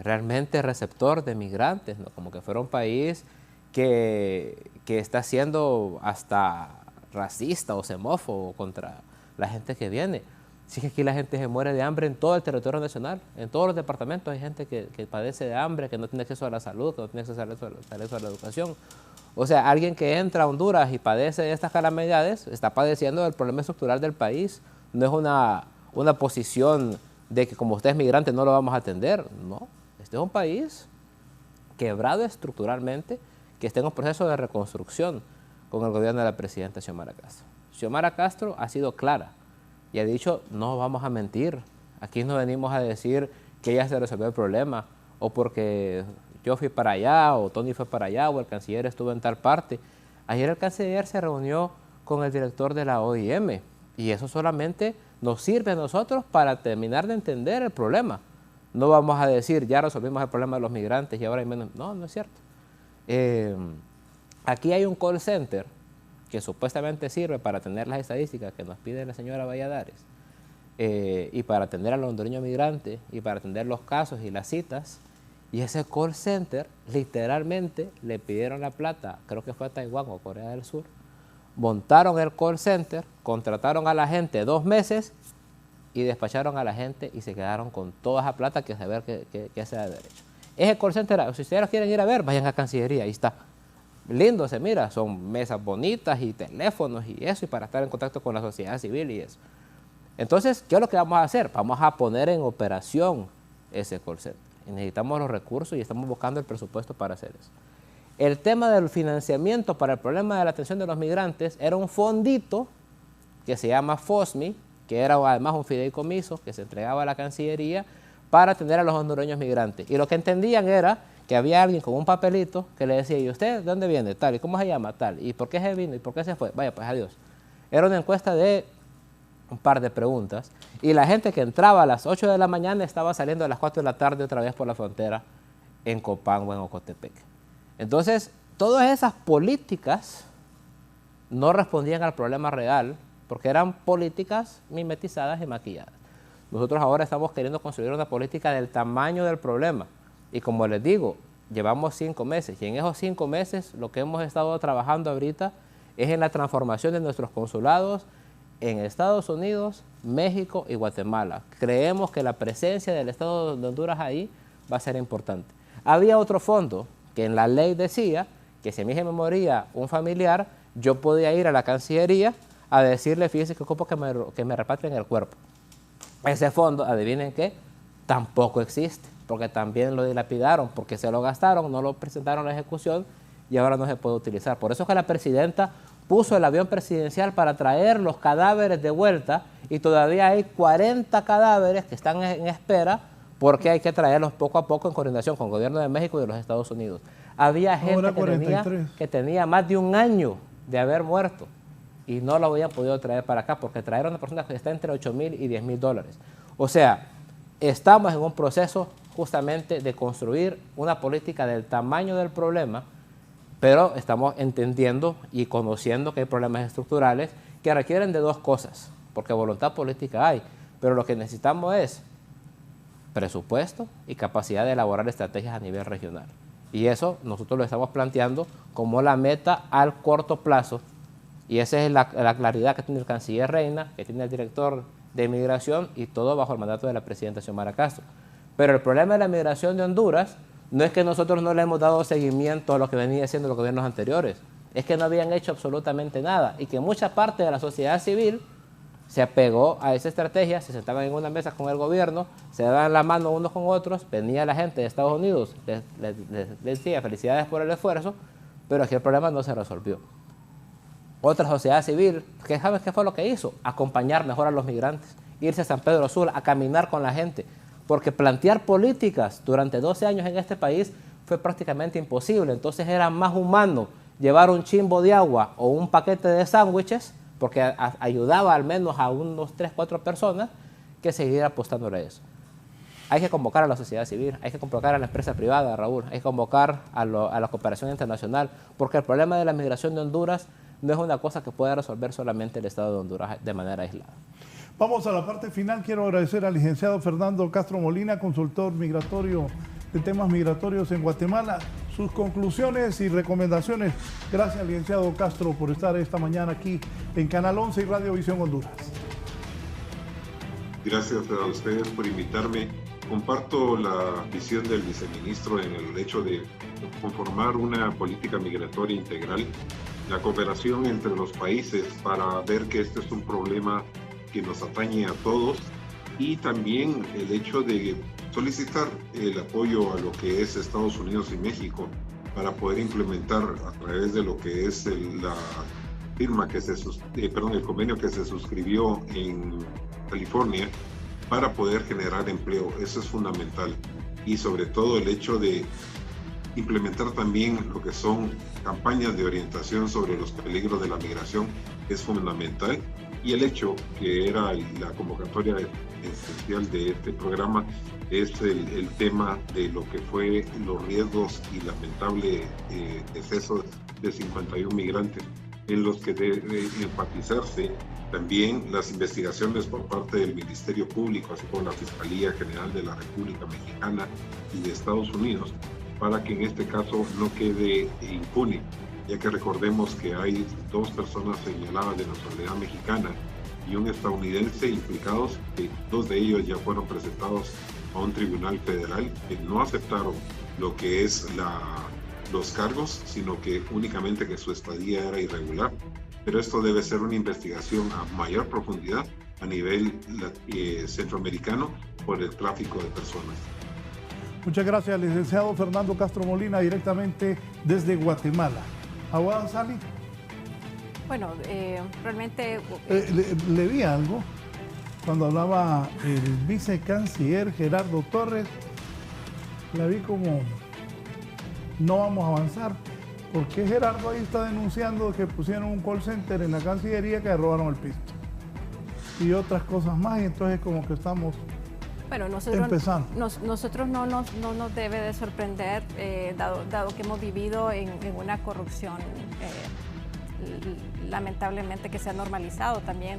realmente receptor de migrantes, ¿no? Como que fuera un país que está siendo hasta racista o xenófobo contra la gente que viene. Si es que aquí la gente se muere de hambre en todo el territorio nacional, en todos los departamentos hay gente que padece de hambre, que no tiene acceso a la salud, que no tiene acceso a la educación. O sea, alguien que entra a Honduras y padece de estas calamidades está padeciendo del problema estructural del país. No es una posición de que como usted es migrante no lo vamos a atender. No, este es un país quebrado estructuralmente, que está en un proceso de reconstrucción con el gobierno de la presidenta Xiomara Castro. Xiomara Castro ha sido clara y ha dicho, no vamos a mentir, aquí no venimos a decir que ya se resolvió el problema, o porque yo fui para allá, o Tony fue para allá, o el canciller estuvo en tal parte. Ayer el canciller se reunió con el director de la OIM, y eso solamente nos sirve a nosotros para terminar de entender el problema. No vamos a decir, ya resolvimos el problema de los migrantes y ahora hay menos. No, no es cierto. Aquí hay un call center que supuestamente sirve para tener las estadísticas que nos pide la señora Valladares, y para atender a los hondureños migrantes, y para atender los casos y las citas. Y ese call center, literalmente, le pidieron la plata, creo que fue a Taiwán o Corea del Sur, montaron el call center, contrataron a la gente 2 meses y despacharon a la gente y se quedaron con toda esa plata que saber qué se da de derecho. Ese call center, si ustedes lo quieren ir a ver, vayan a Cancillería, ahí está. Lindo se mira, son mesas bonitas y teléfonos y eso, y para estar en contacto con la sociedad civil y eso. Entonces, ¿qué es lo que vamos a hacer? Vamos a poner en operación ese call center. Y necesitamos los recursos y estamos buscando el presupuesto para hacer eso. El tema del financiamiento para el problema de la atención de los migrantes era un fondito que se llama FOSMI, que era además un fideicomiso que se entregaba a la Cancillería para atender a los hondureños migrantes. Y lo que entendían era que había alguien con un papelito que le decía, ¿y usted de dónde viene? Tal, ¿y cómo se llama? Tal, ¿y por qué se vino? ¿Y por qué se fue? Vaya, pues adiós. Era una encuesta de un par de preguntas, y la gente que entraba a las 8 de la mañana estaba saliendo a las 4 de la tarde otra vez por la frontera en Copán o en Ocotepec. Entonces, todas esas políticas no respondían al problema real, porque eran políticas mimetizadas y maquilladas. Nosotros ahora estamos queriendo construir una política del tamaño del problema, y como les digo, llevamos 5 meses, y en esos 5 meses lo que hemos estado trabajando ahorita es en la transformación de nuestros consulados en Estados Unidos, México y Guatemala. Creemos que la presencia del Estado de Honduras ahí va a ser importante. Había otro fondo que en la ley decía que si a mí se me moría un familiar, yo podía ir a la Cancillería a decirle, fíjese que ocupo que me repatrien el cuerpo. Ese fondo, adivinen qué, tampoco existe, porque también lo dilapidaron, porque se lo gastaron, no lo presentaron a la ejecución y ahora no se puede utilizar. Por eso es que la presidenta puso el avión presidencial para traer los cadáveres de vuelta, y todavía hay 40 cadáveres que están en espera porque hay que traerlos poco a poco en coordinación con el gobierno de México y de los Estados Unidos. Había gente que tenía más de 1 año de haber muerto y no lo habían podido traer para acá, porque traer a una persona que está entre $8,000 y $10,000. O sea, estamos en un proceso justamente de construir una política del tamaño del problema, pero estamos entendiendo y conociendo que hay problemas estructurales que requieren de dos cosas, porque voluntad política hay, pero lo que necesitamos es presupuesto y capacidad de elaborar estrategias a nivel regional. Y eso nosotros lo estamos planteando como la meta al corto plazo, y esa es la claridad que tiene el canciller Reina, que tiene el director de migración, y todo bajo el mandato de la presidenta Xiomara Castro. Pero el problema de la migración de Honduras no es que nosotros no le hemos dado seguimiento a lo que venía haciendo los gobiernos anteriores, es que no habían hecho absolutamente nada, y que mucha parte de la sociedad civil se apegó a esa estrategia, se sentaban en una mesa con el gobierno, se daban la mano unos con otros, venía la gente de Estados Unidos, les decía felicidades por el esfuerzo, pero aquí el problema no se resolvió. Otra sociedad civil, ¿sabes qué fue lo que hizo? Acompañar mejor a los migrantes, irse a San Pedro Sula, a caminar con la gente, porque plantear políticas durante 12 años en este país fue prácticamente imposible. Entonces era más humano llevar un chimbo de agua o un paquete de sándwiches, porque ayudaba al menos a unos 3, 4 personas, que seguir apostándole a eso. Hay que convocar a la sociedad civil, hay que convocar a la empresa privada, Raúl, hay que convocar a la cooperación internacional, porque el problema de la migración de Honduras no es una cosa que pueda resolver solamente el Estado de Honduras de manera aislada. Vamos a la parte final. Quiero agradecer al licenciado Fernando Castro Molina, consultor migratorio de temas migratorios en Guatemala, sus conclusiones y recomendaciones. Gracias, licenciado Castro, por estar esta mañana aquí en Canal 11 y Radio Visión Honduras. Gracias a ustedes por invitarme. Comparto la visión del viceministro en el hecho de conformar una política migratoria integral, la cooperación entre los países para ver que este es un problema que nos atañe a todos, y también el hecho de solicitar el apoyo a lo que es Estados Unidos y México para poder implementar a través de lo que es la firma que el convenio que se suscribió en California para poder generar empleo. Eso es fundamental, y sobre todo el hecho de implementar también lo que son campañas de orientación sobre los peligros de la migración es fundamental. Y el hecho que era la convocatoria esencial de este programa es el tema de lo que fue los riesgos y lamentable deceso de 51 migrantes, en los que debe enfatizarse también las investigaciones por parte del Ministerio Público, así como la Fiscalía General de la República Mexicana y de Estados Unidos, para que en este caso no quede impune, ya que recordemos que hay 2 personas señaladas de nacionalidad mexicana y un estadounidense implicados, que 2 de ellos ya fueron presentados a un tribunal federal, que no aceptaron lo que es los cargos, sino que únicamente que su estadía era irregular. Pero esto debe ser una investigación a mayor profundidad a nivel centroamericano por el tráfico de personas. Muchas gracias, licenciado Fernando Castro Molina, directamente desde Guatemala. ¿Abogada Sally? Bueno, realmente... le vi algo cuando hablaba el vicecanciller Gerardo Torres. La vi como no vamos a avanzar, porque Gerardo ahí está denunciando que pusieron un call center en la Cancillería que robaron el pisto y otras cosas más, y entonces como que estamos... Bueno, nosotros no nos debe de sorprender, dado que hemos vivido en una corrupción lamentablemente que se ha normalizado también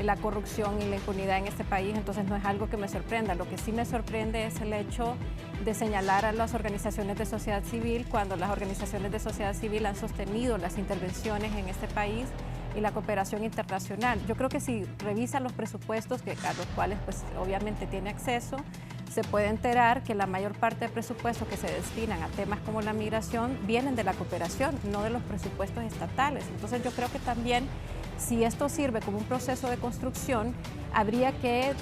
la corrupción y la impunidad en este país, entonces no es algo que me sorprenda. Lo que sí me sorprende es el hecho de señalar a las organizaciones de sociedad civil cuando las organizaciones de sociedad civil han sostenido las intervenciones en este país y la cooperación internacional. Yo creo que si revisa los presupuestos a los cuales pues obviamente tiene acceso, se puede enterar que la mayor parte de presupuestos que se destinan a temas como la migración vienen de la cooperación, no de los presupuestos estatales. Entonces yo creo que también, si esto sirve como un proceso de construcción, habría que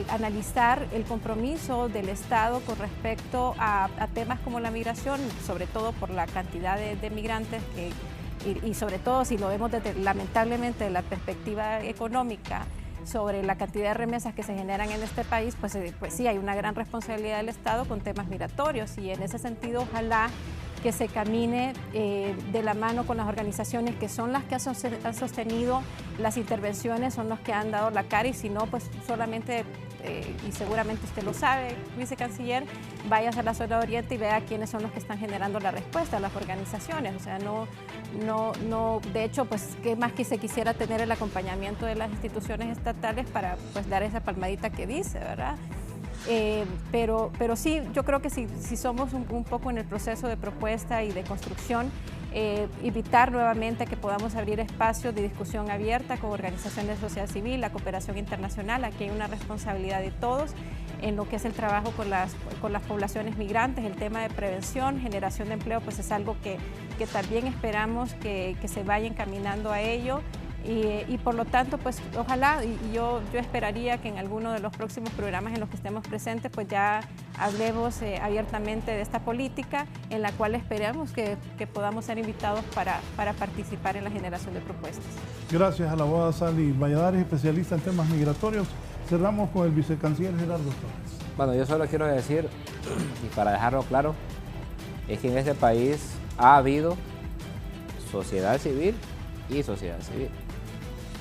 analizar el compromiso del Estado con respecto a temas como la migración, sobre todo por la cantidad de migrantes y sobre todo si lo vemos lamentablemente desde la perspectiva económica, sobre la cantidad de remesas que se generan en este país, pues sí hay una gran responsabilidad del Estado con temas migratorios, y en ese sentido ojalá que se camine de la mano con las organizaciones que son las que han sostenido las intervenciones, son los que han dado la cara, y si no, pues solamente, y seguramente usted lo sabe, vicecanciller, vayas a la zona de Oriente y vea quiénes son los que están generando la respuesta, las organizaciones. O sea, de hecho, pues, ¿qué más que se quisiera tener el acompañamiento de las instituciones estatales para, pues, dar esa palmadita que dice, ¿verdad? Pero sí, yo creo que si somos un poco en el proceso de propuesta y de construcción, invitar nuevamente a que podamos abrir espacios de discusión abierta con organizaciones de sociedad civil, la cooperación internacional. Aquí hay una responsabilidad de todos en lo que es el trabajo con las poblaciones migrantes. El tema de prevención, generación de empleo, pues es algo que también esperamos que se vaya encaminando a ello. Y por lo tanto, pues ojalá, y yo esperaría que en alguno de los próximos programas en los que estemos presentes, pues ya hablemos abiertamente de esta política, en la cual esperamos que podamos ser invitados para participar en la generación de propuestas. Gracias a la abogada Sally Valladares, especialista en temas migratorios. Cerramos con el vicecanciller Gerardo Torres. Bueno, yo solo quiero decir, y para dejarlo claro, es que en este país ha habido sociedad civil y sociedad civil.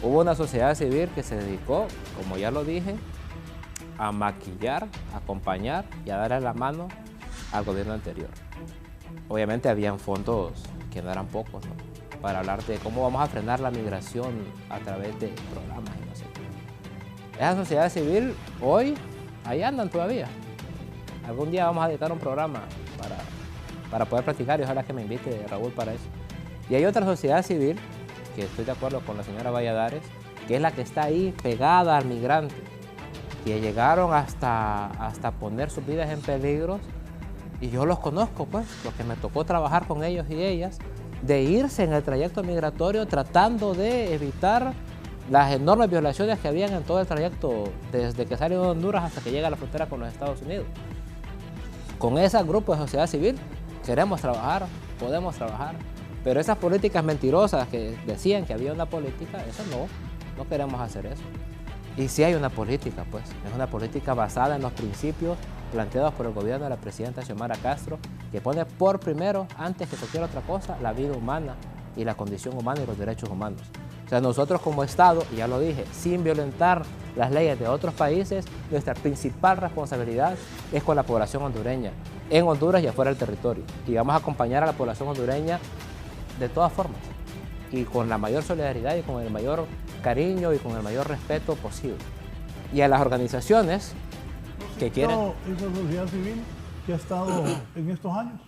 Hubo una sociedad civil que se dedicó, como ya lo dije, a maquillar, a acompañar y a darle la mano al gobierno anterior. Obviamente habían fondos que no eran pocos, ¿no?, para hablar de cómo vamos a frenar la migración a través de programas y no sé qué. Esa sociedad civil hoy, ahí andan todavía. Algún día vamos a dedicar un programa para poder practicar, y ojalá que me invite Raúl para eso. Y hay otra sociedad civil, que estoy de acuerdo con la señora Valladares, que es la que está ahí pegada al migrante, que llegaron hasta poner sus vidas en peligro, y yo los conozco, pues, porque me tocó trabajar con ellos y ellas, de irse en el trayecto migratorio tratando de evitar las enormes violaciones que habían en todo el trayecto, desde que salió de Honduras hasta que llega a la frontera con los Estados Unidos. Con ese grupo de sociedad civil queremos trabajar, podemos trabajar. Pero esas políticas mentirosas que decían que había una política, eso no queremos hacer eso. Y sí hay una política, pues, es una política basada en los principios planteados por el gobierno de la presidenta Xiomara Castro, que pone por primero, antes que cualquier otra cosa, la vida humana y la condición humana y los derechos humanos. O sea, nosotros como Estado, y ya lo dije, sin violentar las leyes de otros países, nuestra principal responsabilidad es con la población hondureña, en Honduras y afuera del territorio. Y vamos a acompañar a la población hondureña de todas formas, y con la mayor solidaridad y con el mayor cariño y con el mayor respeto posible. Y a las organizaciones que quieren... ¿Esa sociedad civil que ha estado en estos años?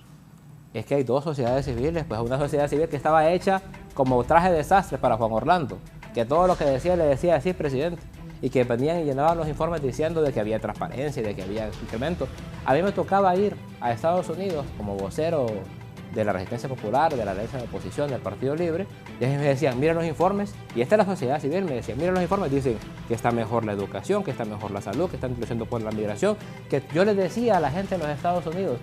Es que hay dos sociedades civiles, pues una sociedad civil que estaba hecha como traje de desastre para Juan Orlando, que todo lo que decía le decía así, presidente, y que venían y llenaban los informes diciendo de que había transparencia y de que había incrementos. A mí me tocaba ir a Estados Unidos como vocero de la Resistencia Popular, de la Alianza de Oposición, del Partido Libre, y ellos me decían, miren los informes, y esta es la sociedad civil, me decían, miren los informes, dicen que está mejor la educación, que está mejor la salud, que están luchando por la migración, que yo les decía a la gente en los Estados Unidos,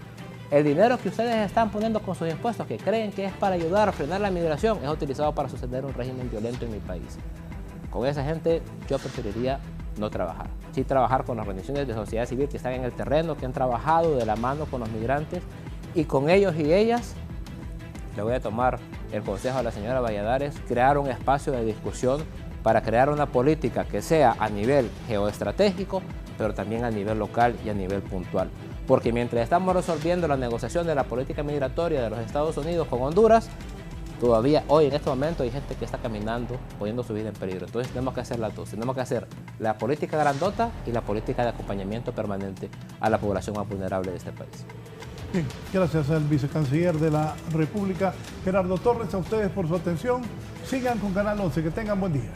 el dinero que ustedes están poniendo con sus impuestos, que creen que es para ayudar a frenar la migración, es utilizado para sostener un régimen violento en mi país. Con esa gente yo preferiría no trabajar. Sí trabajar con las organizaciones de sociedad civil que están en el terreno, que han trabajado de la mano con los migrantes, y con ellos y ellas, le voy a tomar el consejo a la señora Valladares, crear un espacio de discusión para crear una política que sea a nivel geoestratégico, pero también a nivel local y a nivel puntual. Porque mientras estamos resolviendo la negociación de la política migratoria de los Estados Unidos con Honduras, todavía hoy en este momento hay gente que está caminando, poniendo su vida en peligro. Entonces tenemos que hacer las dos, tenemos que hacer la política grandota y la política de acompañamiento permanente a la población más vulnerable de este país. Bien, gracias al vicecanciller de la República, Gerardo Torres, a ustedes por su atención. Sigan con Canal 11, que tengan buen día.